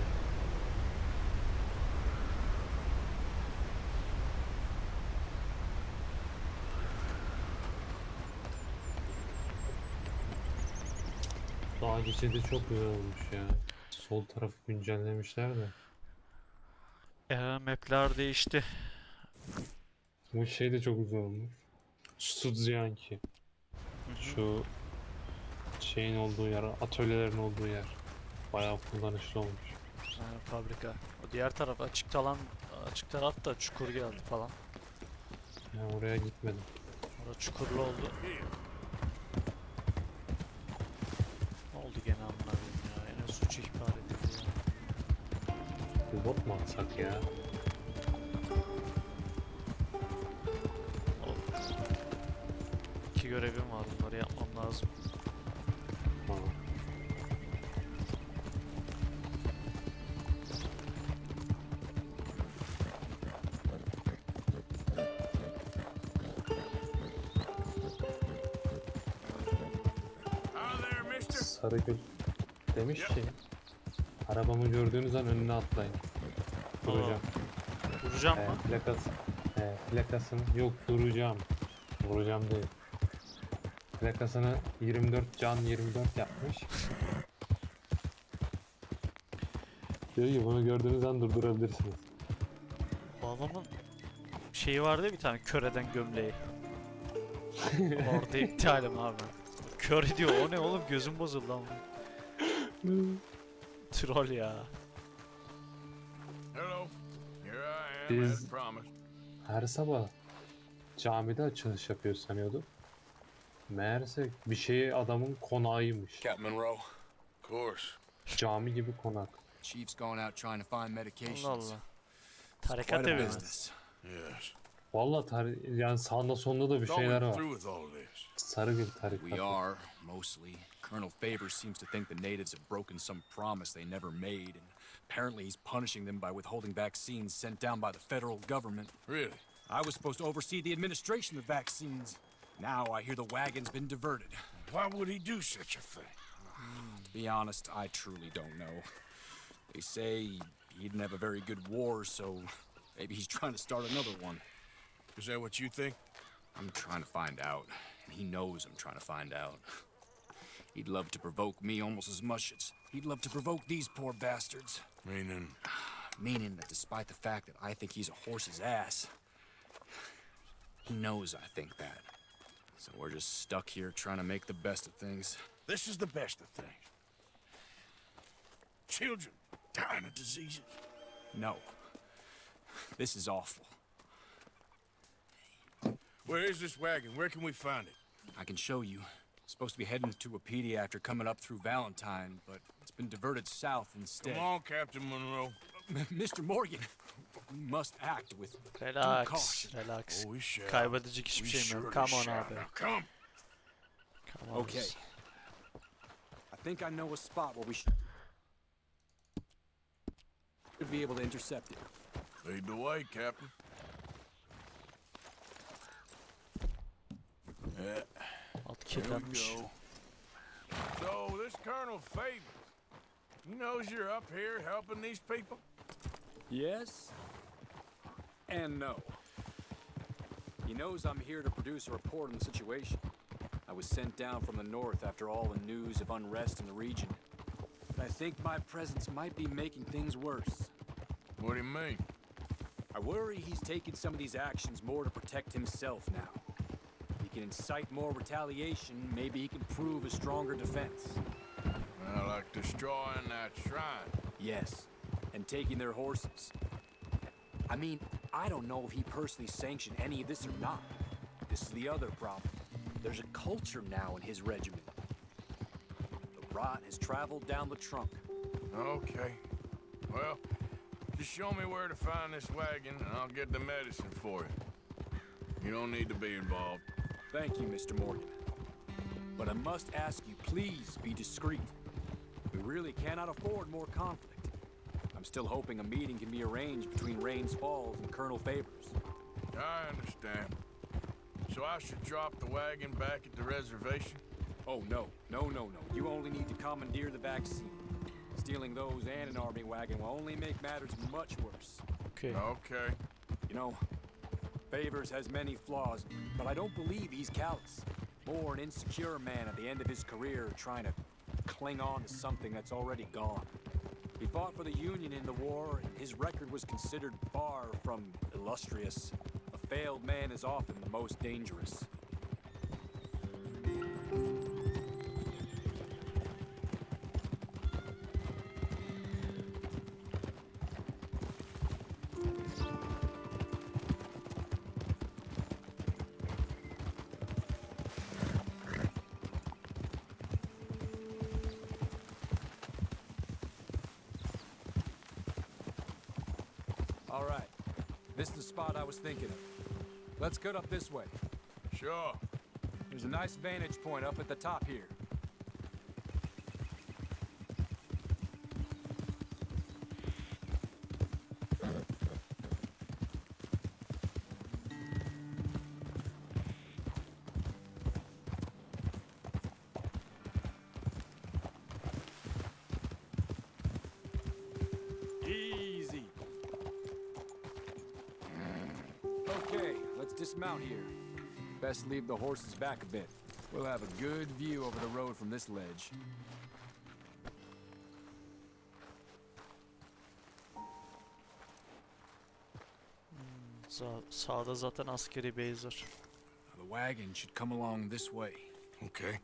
Daha geçidi çok güzel olmuş ya. Sol tarafı güncellemişler de. Map'ler değişti. Bu şey de çok güzel olmuş. Sudzianki. Şu şeyin olduğu yer, atölyelerin olduğu yer. Bayağı kullanışlı olmuş. Fabrika. O diğer taraf açık alan, açık taraf da çukur geldi falan. Ya oraya gitmedim. Orada çukurlu oldu. Ne oldu gene amına ya? Yine suç ihbar edildi ya. Bot mu atsak ya? İki görevim var, bunları yapmam lazım. Sarıgül demiş ki arabamı gördüğünüz an önüne atlayın. Duracağım. Duracağım mı? Plakasını yok duracağım. Vuracağım değil. Plakasını 24 can 24 yapmış. Diyor ki bunu gördüğünüz an durdurabilirsiniz. Bu adamın şeyi vardı ya, bir tane kör eden gömleği. Orada iptalim abi. Kör ediyor. O ne oğlum, gözüm bozuldu ama. Troll ya. Biz her sabah camide açılış yapıyor sanıyorduk. Meğerse bir şeyi adamın konağıymış. Captain Monroe. Of course. Cami gibi konak. Chief's gone out trying to find medications. Allah Allah. It's Tarikat quite a evi mi? business. Yes. Vallahi yani sağında solunda da bir Thought we şeyler were var. through with all this. Sarı bir tarikat. We are, mostly. Colonel Favors seems to think the natives have broken some promise they never made, and apparently he's punishing them by withholding vaccines sent down by the federal government. Really? I was supposed to oversee the administration of vaccines. Now I hear the wagon's been diverted. Why would he do such a thing? To be honest, I truly don't know. They say he didn't have a very good war, so maybe he's trying to start another one. Is that what you think? I'm trying to find out. And he knows I'm trying to find out. He'd love to provoke me almost as much as he'd love to provoke these poor bastards. Meaning? Meaning that despite the fact that I think he's a horse's ass, he knows I think that. So we're just stuck here trying to make the best of things. This is the best of things. Children dying of diseases. No. This is awful. Where is this wagon? Where can we find it? I can show you. It's supposed to be heading to Wapiti after coming up through Valentine, but it's been diverted south instead. Come on, Captain Monroe. Mr. Morgan, we must act with due Relax, caution. relax. Oh, we shall. Kaybedecek hiçbir We şeyim yok. surely Come on shall. abi. Now come. Come on. Okay. I think I know a spot where we should be able to intercept it. Lead the way, Captain. Yeah. Alt Here we kirlenmiş. go. So, this Colonel Favors, he knows you're up here helping these people? Yes and no. He knows I'm here to produce a report on the situation. I was sent down from the north after all the news of unrest in the region. But I think my presence might be making things worse. What do you mean? I worry he's taking some of these actions more to protect himself now. He can incite more retaliation, maybe he can prove a stronger defense. Like destroying that shrine. Yes, and taking their horses. I mean, I don't know if he personally sanctioned any of this or not. This is the other problem. There's a culture now in his regiment. The rot has traveled down the trunk. Okay. Well, just show me where to find this wagon, and I'll get the medicine for you. You don't need to be involved. Thank you, Mr. Morgan. But I must ask you, please be discreet. We really cannot afford more conflict. I'm still hoping a meeting can be arranged between Rains Falls and Colonel Favors. I understand. So I should drop the wagon back at the reservation? Oh, no. No. You only need to commandeer the vaccine. Stealing those and an army wagon will only make matters much worse. Okay. Okay. You know, Favors has many flaws, but I don't believe he's callous. More an insecure man at the end of his career trying to cling on to something that's already gone. He fought for the Union in the war, and his record was considered far from illustrious. A failed man is often the most dangerous. All right. This is the spot I was thinking of. Let's cut up this way. Sure. There's a nice vantage point up at the top here. Easy. Okay, let's dismount here. Best leave the horses back a bit. We'll have a good view over the road from this ledge. Sağda zaten askeri base var. The wagon should come along this way. Okay.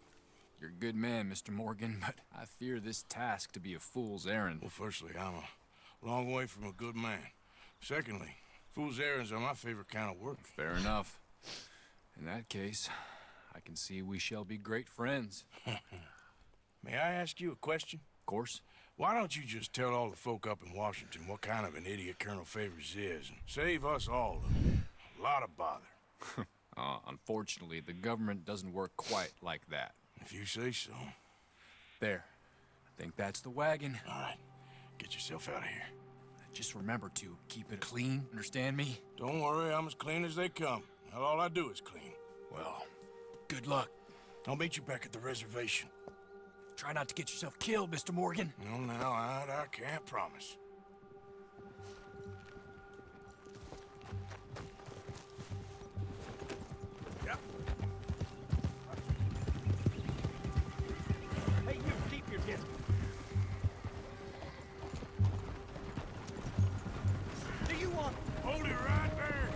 You're a good man, Mr. Morgan, but I fear this task to be a fool's errand. Well, firstly, I'm a long way from a good man. Secondly, fool's errands are my favorite kind of work. Fair enough. In that case, I can see we shall be great friends. May I ask you a question? course. Why don't you just tell all the folk up in Washington what kind of an idiot Colonel Favors is and save us all a lot of bother? Unfortunately, the government doesn't work quite like that. If you say so. There. I think that's the wagon. All right. Get yourself out of here. Just remember to keep it clean, understand me? Don't worry, I'm as clean as they come. Now, all I do is clean. Well, good luck. I'll meet you back at the reservation. Try not to get yourself killed, Mr. Morgan. No, now, I can't promise. Yep. Hey, you, keep your distance. Do you want... Hold it right there.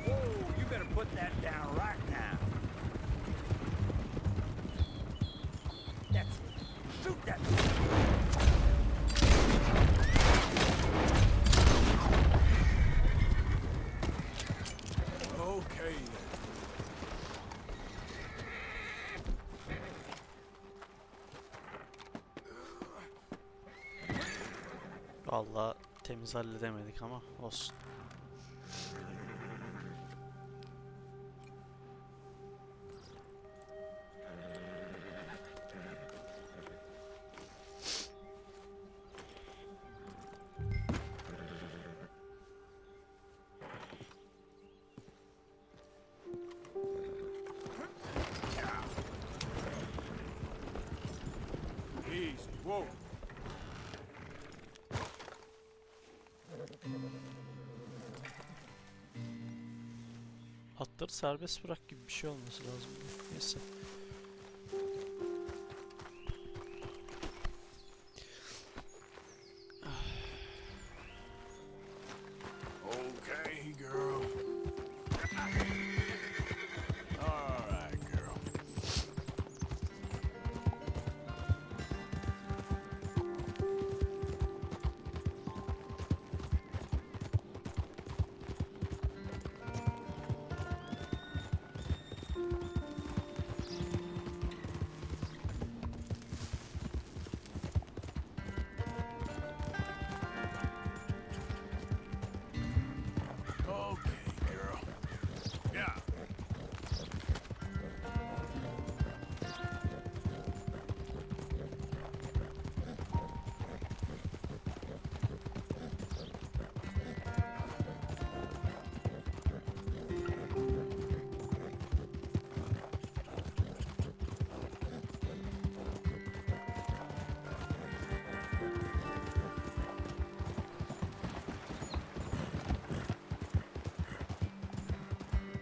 Whoa, you better put that down right now. That's it. Shoot that. Okay. Vallahi temiz halledemedik ama olsun. Easy. Whoa. Atları serbest bırak gibi bir şey olması lazım. Neyse. Okay, girl. All right, girl. Okay, girl. Yeah.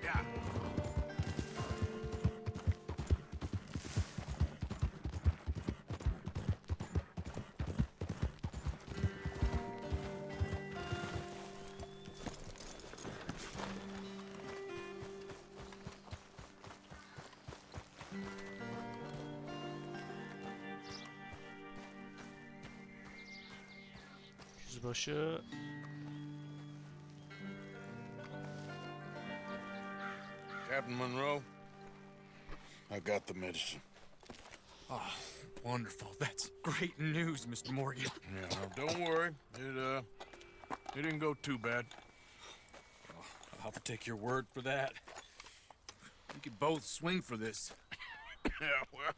Yeah. Yüzbaşı Captain Monroe, I got the medicine. Oh, wonderful. That's great news, Mr. Morgan. Yeah, now don't worry. It didn't go too bad. I'll have to take your word for that. We could both swing for this. Yeah, well,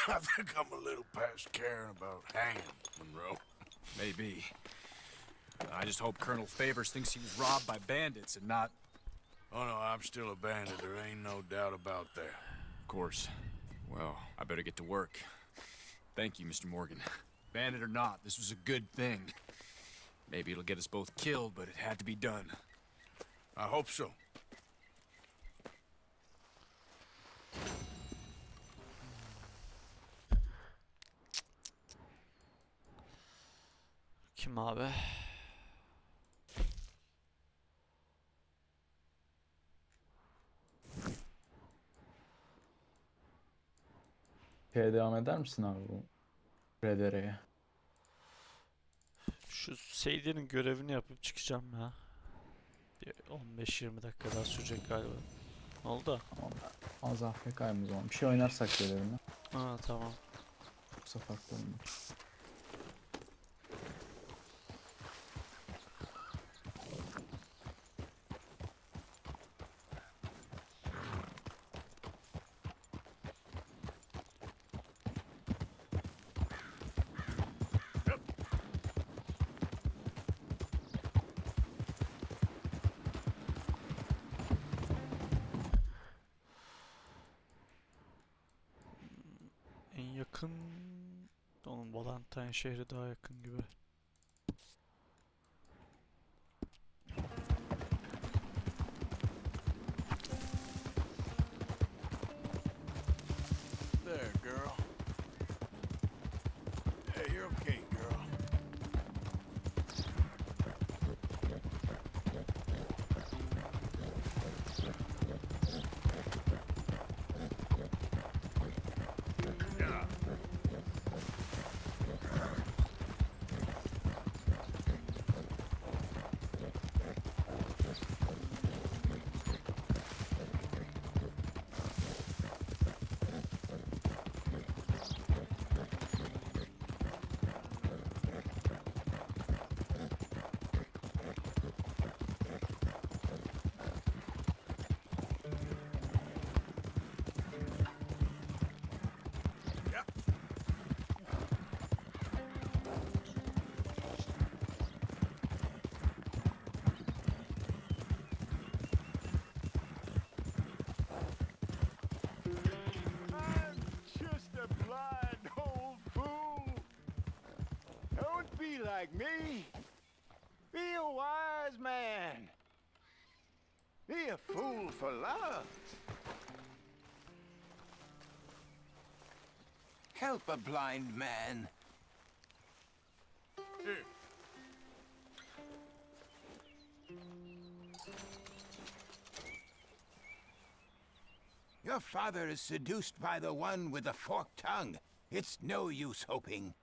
I think I'm a little past caring about hanging, Monroe. Maybe. I just hope Colonel Favors thinks he was robbed by bandits and not... Oh, no, I'm still a bandit. There ain't no doubt about that. Of course. Well, I better get to work. Thank you, Mr. Morgan. Bandit or not, this was a good thing. Maybe it'll get us both killed, but it had to be done. I hope so. kim abi? Devam eder misin abi bu RDR'ye? Şu Seydi'nin görevini yapıp çıkacağım ya. Bir 15-20 dakika daha sürecek galiba. Ne oldu? Tamam. Az AFK'yım o zaman. Bir şey oynarsak görevini. Ha tamam. Yoksa farklı oyunlar. yakın. Onun Valentine şehri daha yakın gibi. There, girl. Yeah, you're okay, girl. Yeah. I'm just a blind old fool. Don't be like me. Be a wise man. Be a fool for love. Help a blind man. Here. Your father is seduced by the one with the forked tongue. It's no use hoping.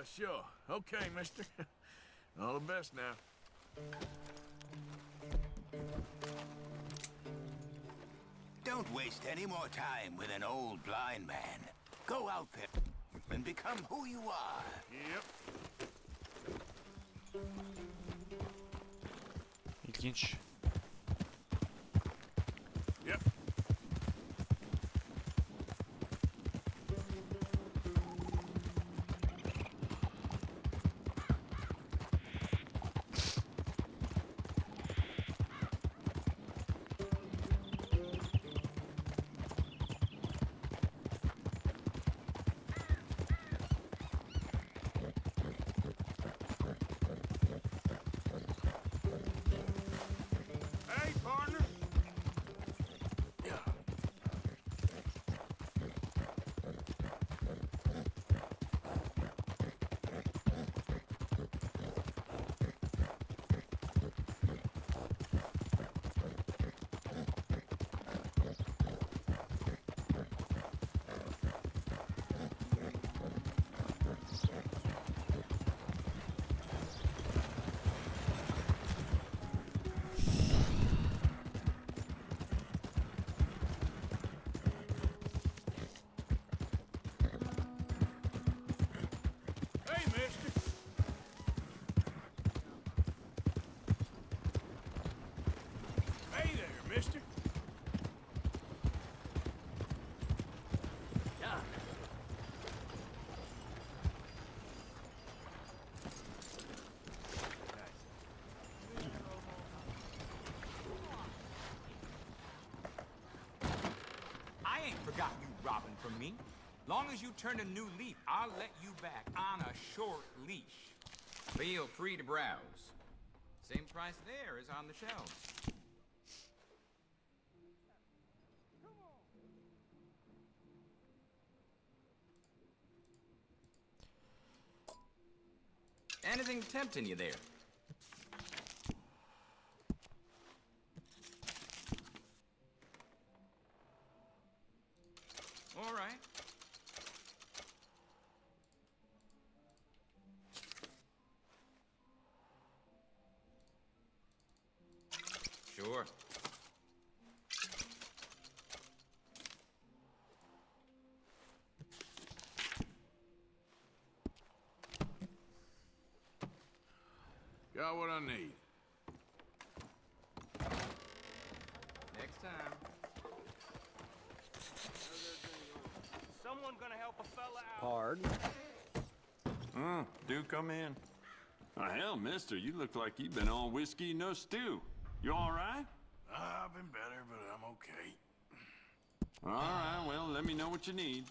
Sure. Okay, mister. All the best now. Don't waste any more time with an old blind man. Go out there and become who you are. Yep. İlginç. Yep. Hey, partner. Yeah. Hey, mister. Hey there, mister. Yeah. I ain't forgot you robbing from me. Long as you turn a new leaf, I'll let you back on a short leash. Feel free to browse. Same price there as on the shelves. Anything tempting you there? All right. Sure. Got what I need. Next time. Someone gonna help a fella out. Pardon? Do come in. Oh, hell, mister, you look like you've been on whiskey, no stew. You all right? I've been better, but I'm okay. All right, well, let me know what you need.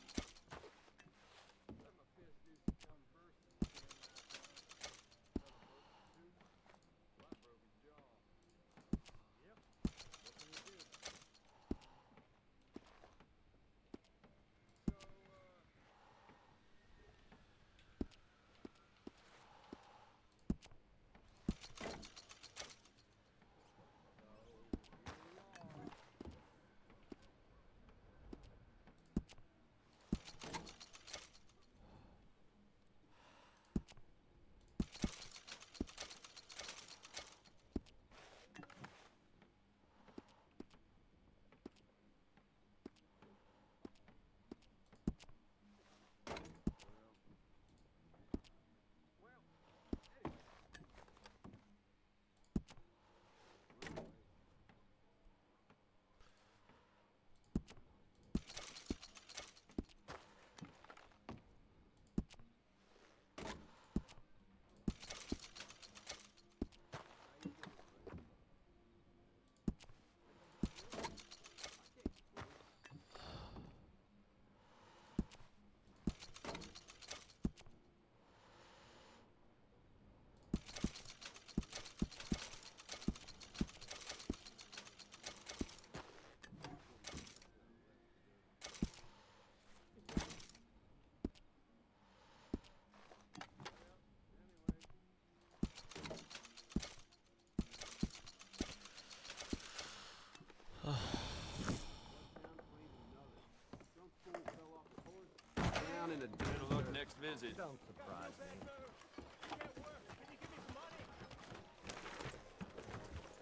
Better luck next visit. Don't surprise me.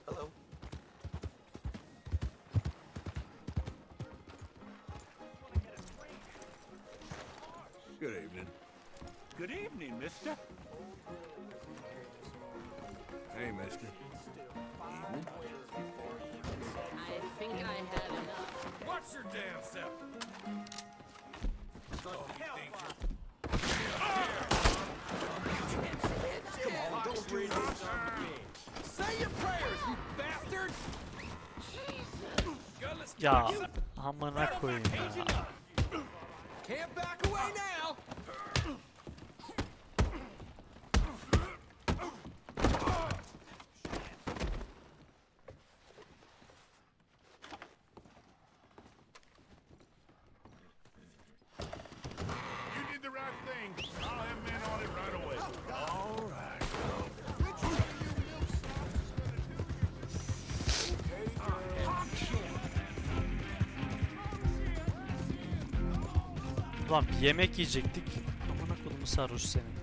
Hello. Good evening. Good evening, mister. Hey, mister. I think I had enough. Watch your damn self. Come on, don't do this. Say your prayers, you bastard! Ya amına koyayım ya. Can't back away now! You did the right thing. I'll have men on it right away. All right. Ulan bir yemek yiyecektik. Amına kodumu sarhoş senin.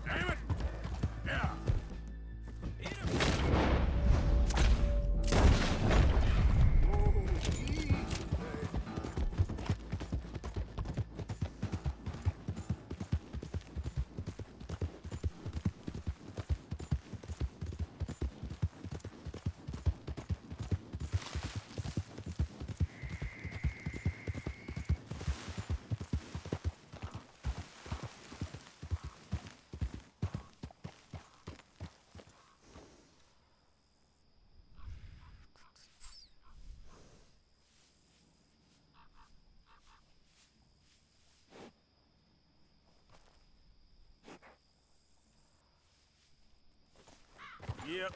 Damn it! Yeah. Yep.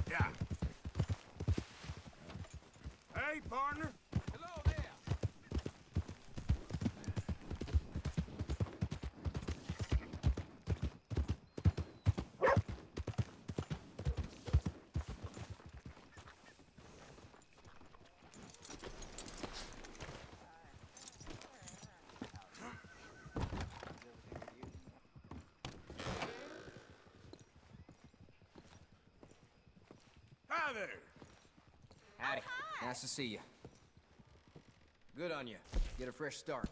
Yeah. Hey, partner. Hello there. Hi there. Howdy. Nice to see you. Good on you. Get a fresh start.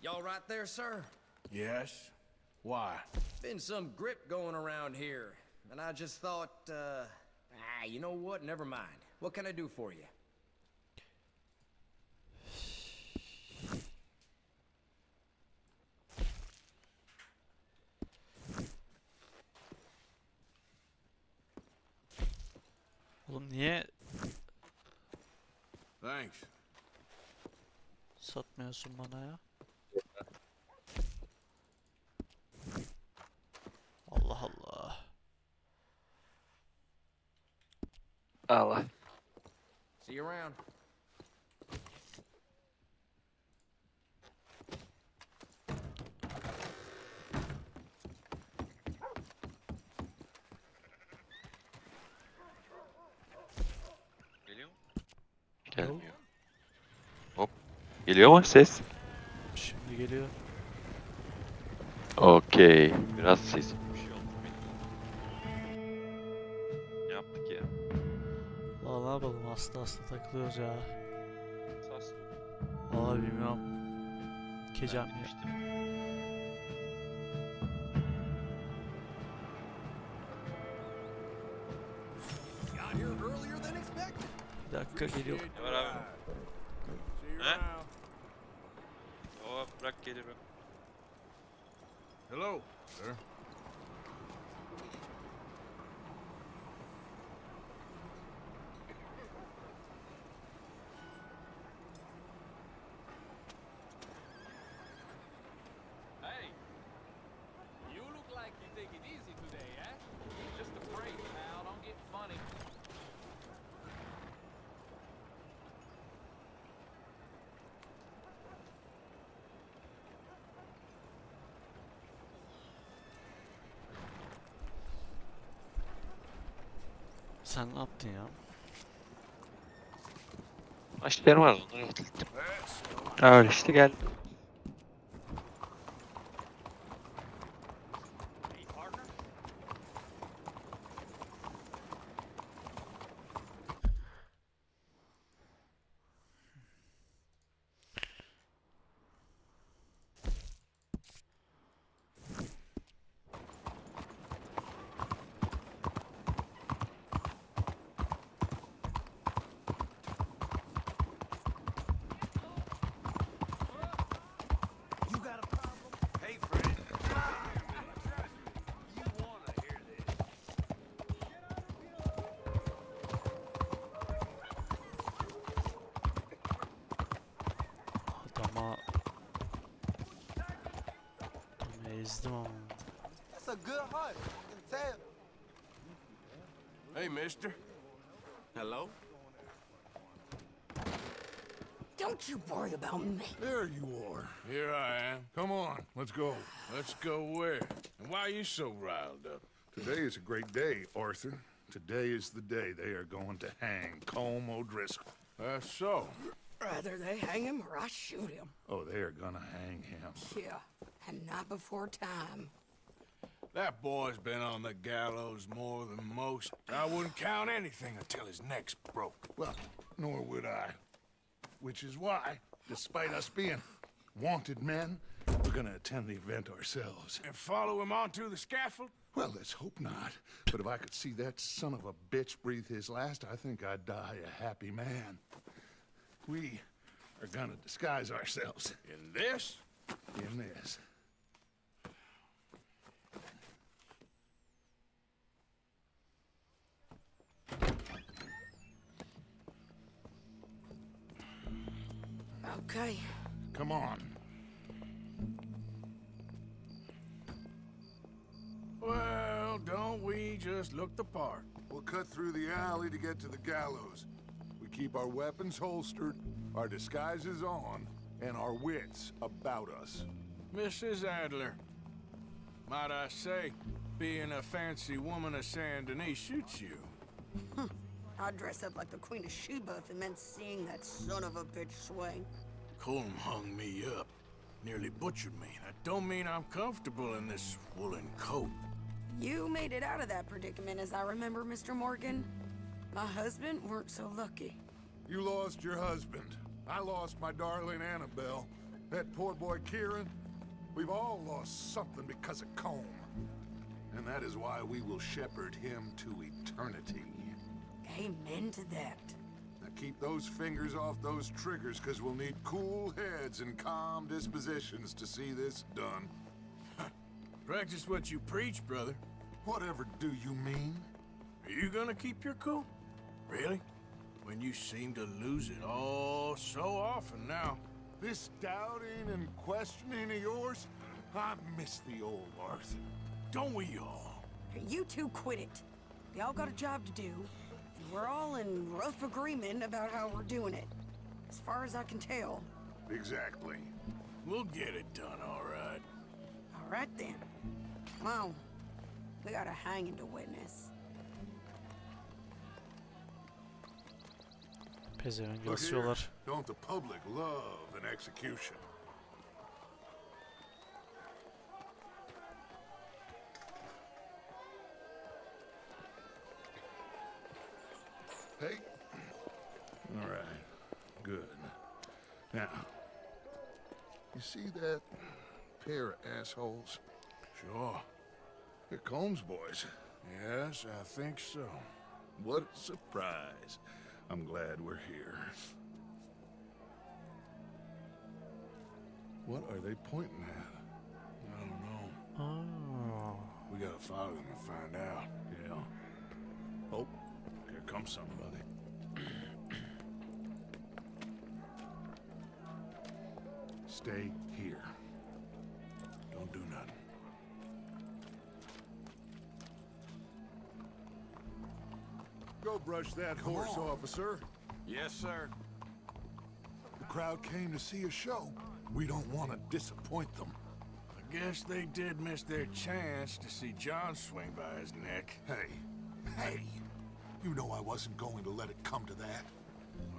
Y'all right there, sir? Yes. Why? Been some grit going around here, and I just thought, you know what? Never mind. What can I do for you? Oğlum niye Thanks. satmıyorsun bana ya? Allah Allah. Allah. See you around. Geliyor mu? Gelmiyor. Hop. Geliyor mu ses? Şimdi geliyor. Okey. Biraz sesim bir şey oldu benim. Peki. Valla ne yapalım, hasta takılıyoruz ya. Sas. Valla bilmiyorum. Kecem ya. Bir dakika geliyor. Ne var abi? He? Oo, bırak gelirim. Hello, sir. Hey, you look like you take it easy today, eh? Just afraid, pal. Don't get funny. Sen ne yaptın ya? Açlarım var, onları hallettim. Öyle işte geldim. Adama ezdim ama. That's a good hunt. I can tell. Hey, mister. Hello? Don't you worry about me. There you are. Here I am. Come on, let's go. Let's go where? And why are you so riled up? Today is a great day, Arthur. Today is the day they are going to hang Colm O'Driscoll. That's so. Rather they hang him or I shoot him. Oh, they are gonna hang him. Yeah, and not before time. That boy's been on the gallows more than most. I wouldn't count anything until his neck's broke. Well, nor would I. Which is why, despite us being wanted men, we're gonna attend the event ourselves. And follow him onto the scaffold? Well, let's hope not. But if I could see that son of a bitch breathe his last, I think I'd die a happy man. We are gonna disguise ourselves. In this? In this. Okay. Come on. Well, don't we just look the part? We'll cut through the alley to get to the gallows. We keep our weapons holstered, our disguises on, and our wits about us. Mrs. Adler, might I say, being a fancy woman of Saint Denis shoots you. I'd dress up like the Queen of Sheba if it meant seeing that son of a bitch swing. Colm hung me up. Nearly butchered me. That don't mean I'm comfortable in this woolen coat. You made it out of that predicament, as I remember, Mr. Morgan. My husband weren't so lucky. You lost your husband. I lost my darling Annabelle. That poor boy Kieran. We've all lost something because of Colm. And that is why we will shepherd him to eternity. Amen to that. Now keep those fingers off those triggers, because we'll need cool heads and calm dispositions to see this done. Practice what you preach, brother. Whatever do you mean? Are you gonna keep your cool? Really? When you seem to lose it all so often now. This doubting and questioning of yours, I miss the old Arthur. Don't we all? You two quit it. We all got a job to do, and we're all in rough agreement about how we're doing it. As far as I can tell. Exactly. We'll get it done, all right. All right, then. Come on. We got a hanging to witness. Pezevenk Look here, asıyorlar. don't the public love an execution? Hey. All right. Good. Now, you see that pair of assholes? Sure. They're Combs boys. Yes, I think so. What a surprise. I'm glad we're here. What are they pointing at? I don't know. Oh. We gotta follow them and find out. Yeah. Oh, here comes somebody. Stay here. Don't do nothing. Go brush that horse, officer. Yes, sir. The crowd came to see a show. We don't want to disappoint them. I guess they did miss their chance to see John swing by his neck. Hey, you know I wasn't going to let it come to that.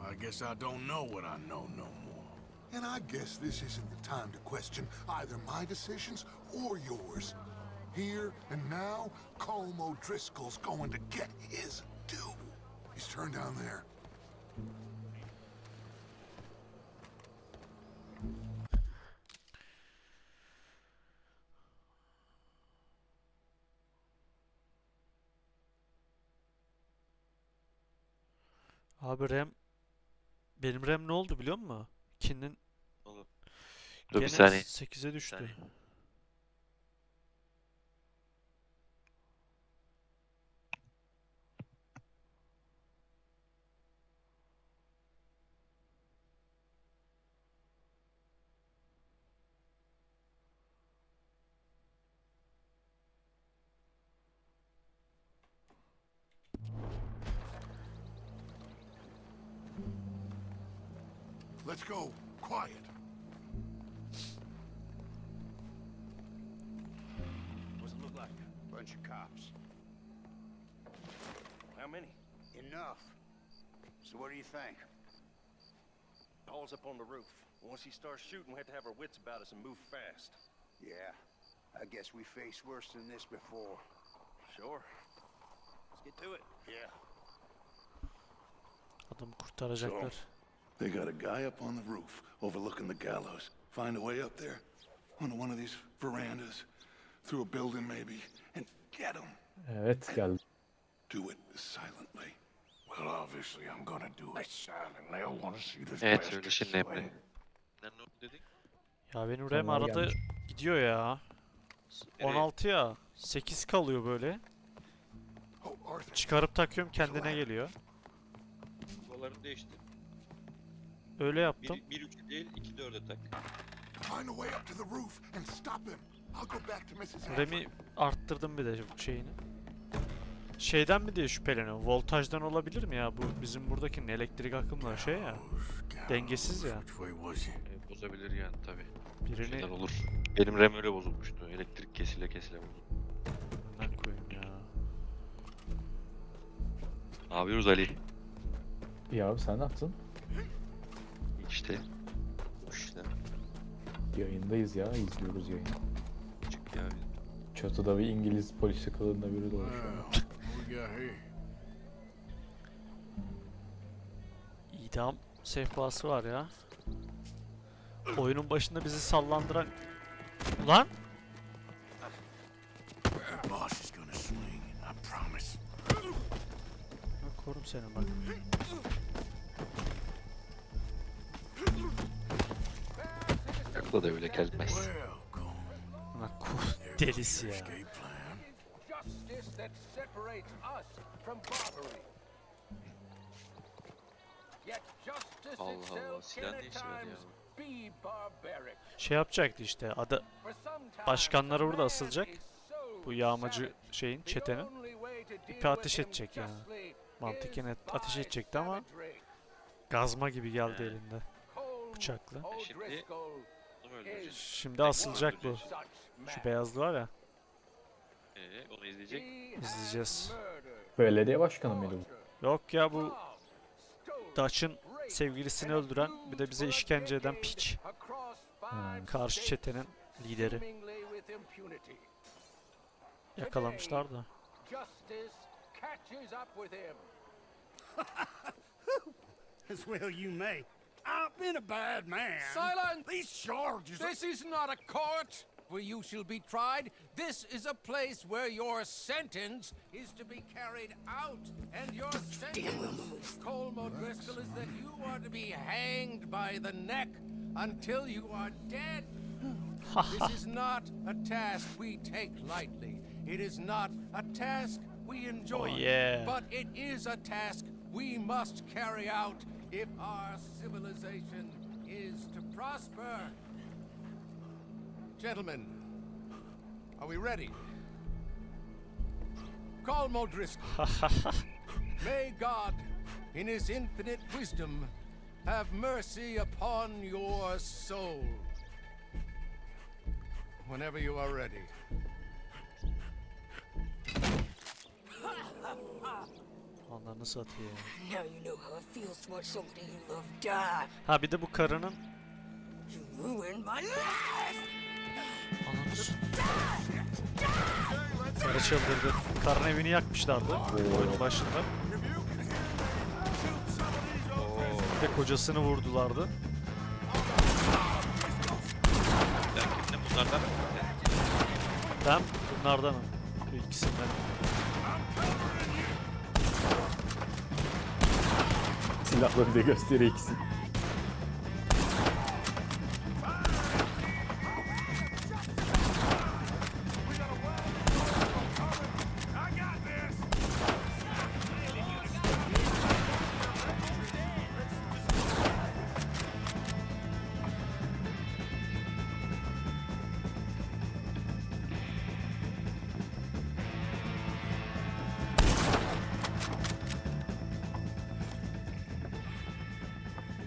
I guess I don't know what I know no more. And I guess this isn't the time to question either my decisions or yours. Here and now, Colm O'Driscoll's going to get his due. He's turned down there. Abi benim RAM ne oldu biliyor musun? 2'nin Oğlum. Dur gene bir saniye. 8'e düştü. saniye. Let's go. Quiet. What's it look like? Bunch of cops. How many? Enough. So what do you think? Paul's up on the roof. Once he starts shooting, we have to have our wits about us and move fast. Yeah. I guess we faced worse than this before. Sure. Let's get to it. Yeah. Adamı kurtaracaklar. They got a guy up on the roof overlooking the gallows. Find a way up there, onto one of these verandas, through a building maybe, and get him. Evet geldi. Do it silently. Well, obviously I'm gonna do it silently. I want to see this Evet bastard söyleşin swing. Emre. Ne dedik? Ya benim RAM Sonlar arada gelmiş. gidiyor ya. 16 ya. 8 kalıyor böyle. Çıkarıp takıyorum kendine geliyor. Kollarını değişti. Öyle yaptım. 1-3'e değil 2-4'e tak. Find a way up to the roof and stop him. I'll go back to Mrs. RAM'i arttırdım bir de şeyini. Şeyden mi diye şüpheleniyorum. Voltajdan olabilir mi ya? Bu bizim buradakinin elektrik akımları şey ya. Dengesiz ya. Bozabilir yani tabi. Birini Şeyden olur. Benim RAM öyle bozulmuştu. Elektrik kesile bozuldu. ne koyayım ya. Ne yapıyoruz Ali? İyi abi sen ne yaptın? İşte. İşte. Yayındayız ya, izliyoruz yayını. Çık ya. Çatıda bir İngiliz polis kılığında biri dolaşıyor. İdam sehpası var ya. Oyunun başında bizi sallandıran... Ulan! Boss is gonna swing, I promise. Ben korum seni bak. Yakla da öyle gelmez. Ulan delisi ya. Justice that separates us from barbarity. Yet justice Allah Allah, itself silah can at değiştirmedi ya. times be barbaric. Şey yapacaktı işte. Başkanları burada asılacak. Bu yağmacı şeyin, çetenin. İpi ateş edecek yani. Mantıken ateş edecekti ama gazma gibi geldi elinde. Bıçakla. Şimdi bunu öldüreceğiz. Şimdi asılacak bu. Şu beyazlı var ya. Onu izleyecek. İzleyeceğiz. Belediye başkanı mıydı bu? Yok ya bu Dutch'ın sevgilisini öldüren bir de bize işkence eden piç. Karşı çetenin lideri. Yakalamışlar da. As well you may. I've been a bad man. Silence! These charges... This is not a court where you shall be tried. This is a place where your sentence is to be carried out. And your sentence, Colm O'Driscoll, is that you are to be hanged by the neck until you are dead. This is not a task we take lightly. It is not a task we enjoy. Oh, yeah. But it is a task we must carry out if our civilization is to prosper. Gentlemen, are we ready? Colm O'Driscoll. May God, in his infinite wisdom, have mercy upon your soul. Whenever you are ready. Ananı satıyor. Now you know how it feels to watch somebody you love die. Ha bir de bu karının You ruined my life. ananı Karı çıldırdı. Karın evini yakmışlardı oyunun başında. Bir de kocasını vurdulardı. Sen bunlardan mı? Ben bunlardanım. Bu ikisinden. Silahları da gösteriyor ikisi.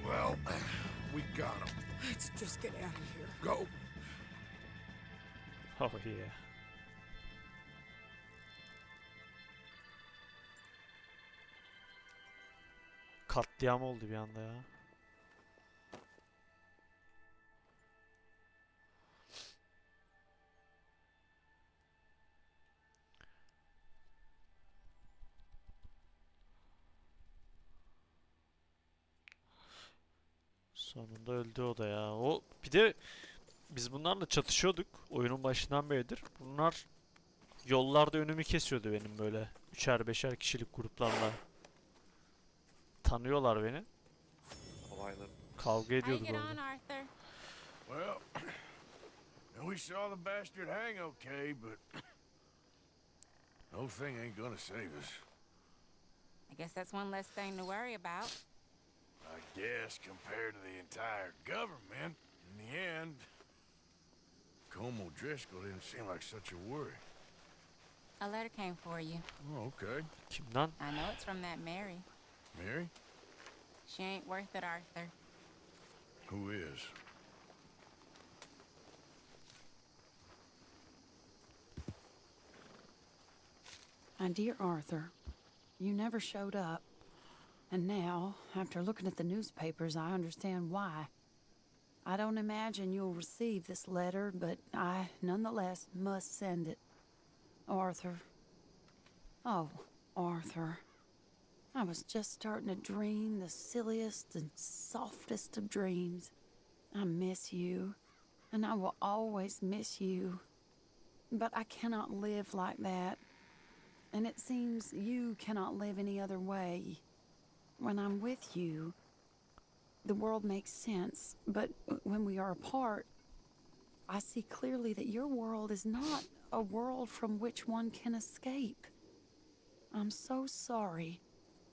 Well, we got him. Let's just get out of here. Go. Oh yeah. Katliam oldu bir anda ya. Sonunda öldü o da ya. O bir de biz bunlarla çatışıyorduk oyunun başından beridir. Bunlar yollarda önümü kesiyordu benim böyle üçer beşer kişilik gruplarla. Tanıyorlar beni. Kavga ediyorduk orada. Well, we saw the bastard hang okay, but no thing ain't gonna save us. I guess that's one less thing to worry about. I guess compared to the entire government, in the end, Colm O'Driscoll didn't seem like such a worry. A letter came for you. Oh, okay. Kimden? I know it's from that Mary. Mary? She ain't worth it, Arthur. Who is? My dear Arthur, you never showed up. And now, after looking at the newspapers, I understand why. I don't imagine you'll receive this letter, but I, nonetheless, must send it. Arthur. Oh, Arthur. I was just starting to dream the silliest and softest of dreams. I miss you, and I will always miss you. But I cannot live like that. And it seems you cannot live any other way. When I'm with you, the world makes sense. But when we are apart, I see clearly that your world is not a world from which one can escape. I'm so sorry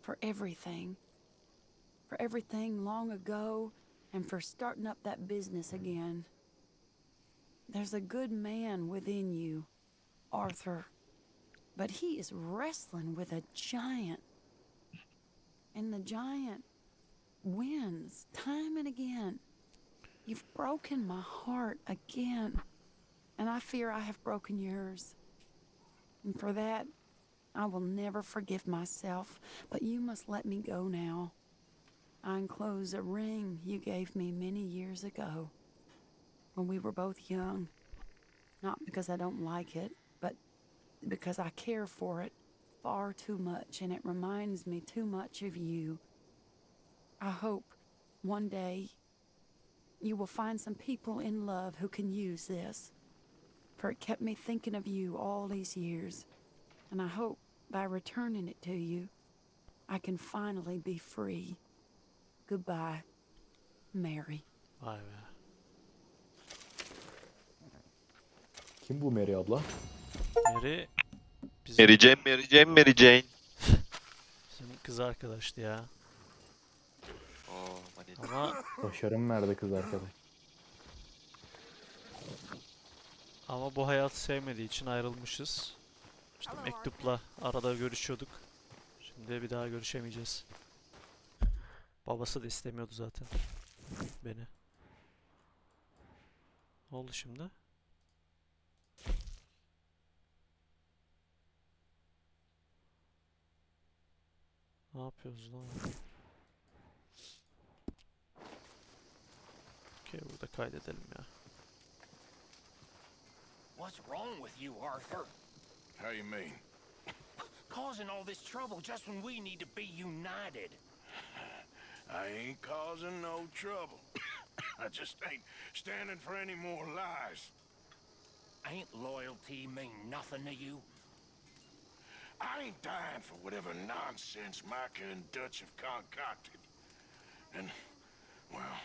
for everything. For everything long ago, and for starting up that business again. There's a good man within you, Arthur. But he is wrestling with a giant. And the giant wins time and again. You've broken my heart again. And I fear I have broken yours. And for that, I will never forgive myself. But you must let me go now. I enclose a ring you gave me many years ago, when we were both young. Not because I don't like it, but because I care for it. far too much, and it reminds me too much of you. I hope one day you will find some people in love who can use this, for it kept me thinking of you all these years, and I hope by returning it to you, I can finally be free. Goodbye, Mary. Vay be. Kim bu Mary abla? Mary bizim, Mary Jane, Mary Jane, Mary Jane. bizim kız arkadaştı ya. Oo, manita. Ama Başarım nerede kız arkadaş? bu hayatı sevmediği için ayrılmışız. İşte mektupla arada görüşüyorduk. Şimdi bir daha görüşemeyeceğiz. Babası da istemiyordu zaten beni. Ne oldu şimdi? Ne yapıyoruz lan? Okey, burada kaydedelim ya. What's wrong with you, Arthur? How you mean? Causing all this trouble just when we need to be united. I ain't causing no trouble. I just ain't standing for any more lies. Ain't loyalty mean nothing to you? I ain't dying for whatever nonsense Micah and Dutch have concocted. And, well,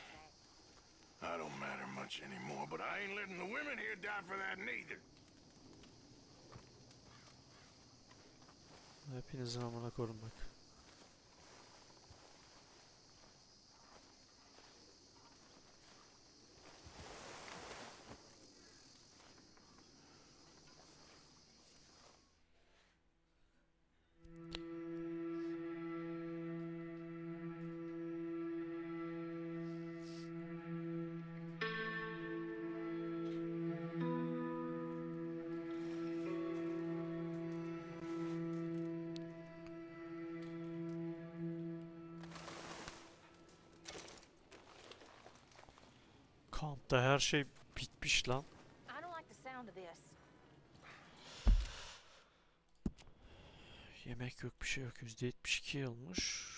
I don't matter much anymore, but I ain't letting the women here die for that neither. Hepinizin amına koyun bak. Kampta her şey bitmiş lan. I don't like the sound of this. Yemek yok, bir şey yok. %72 olmuş.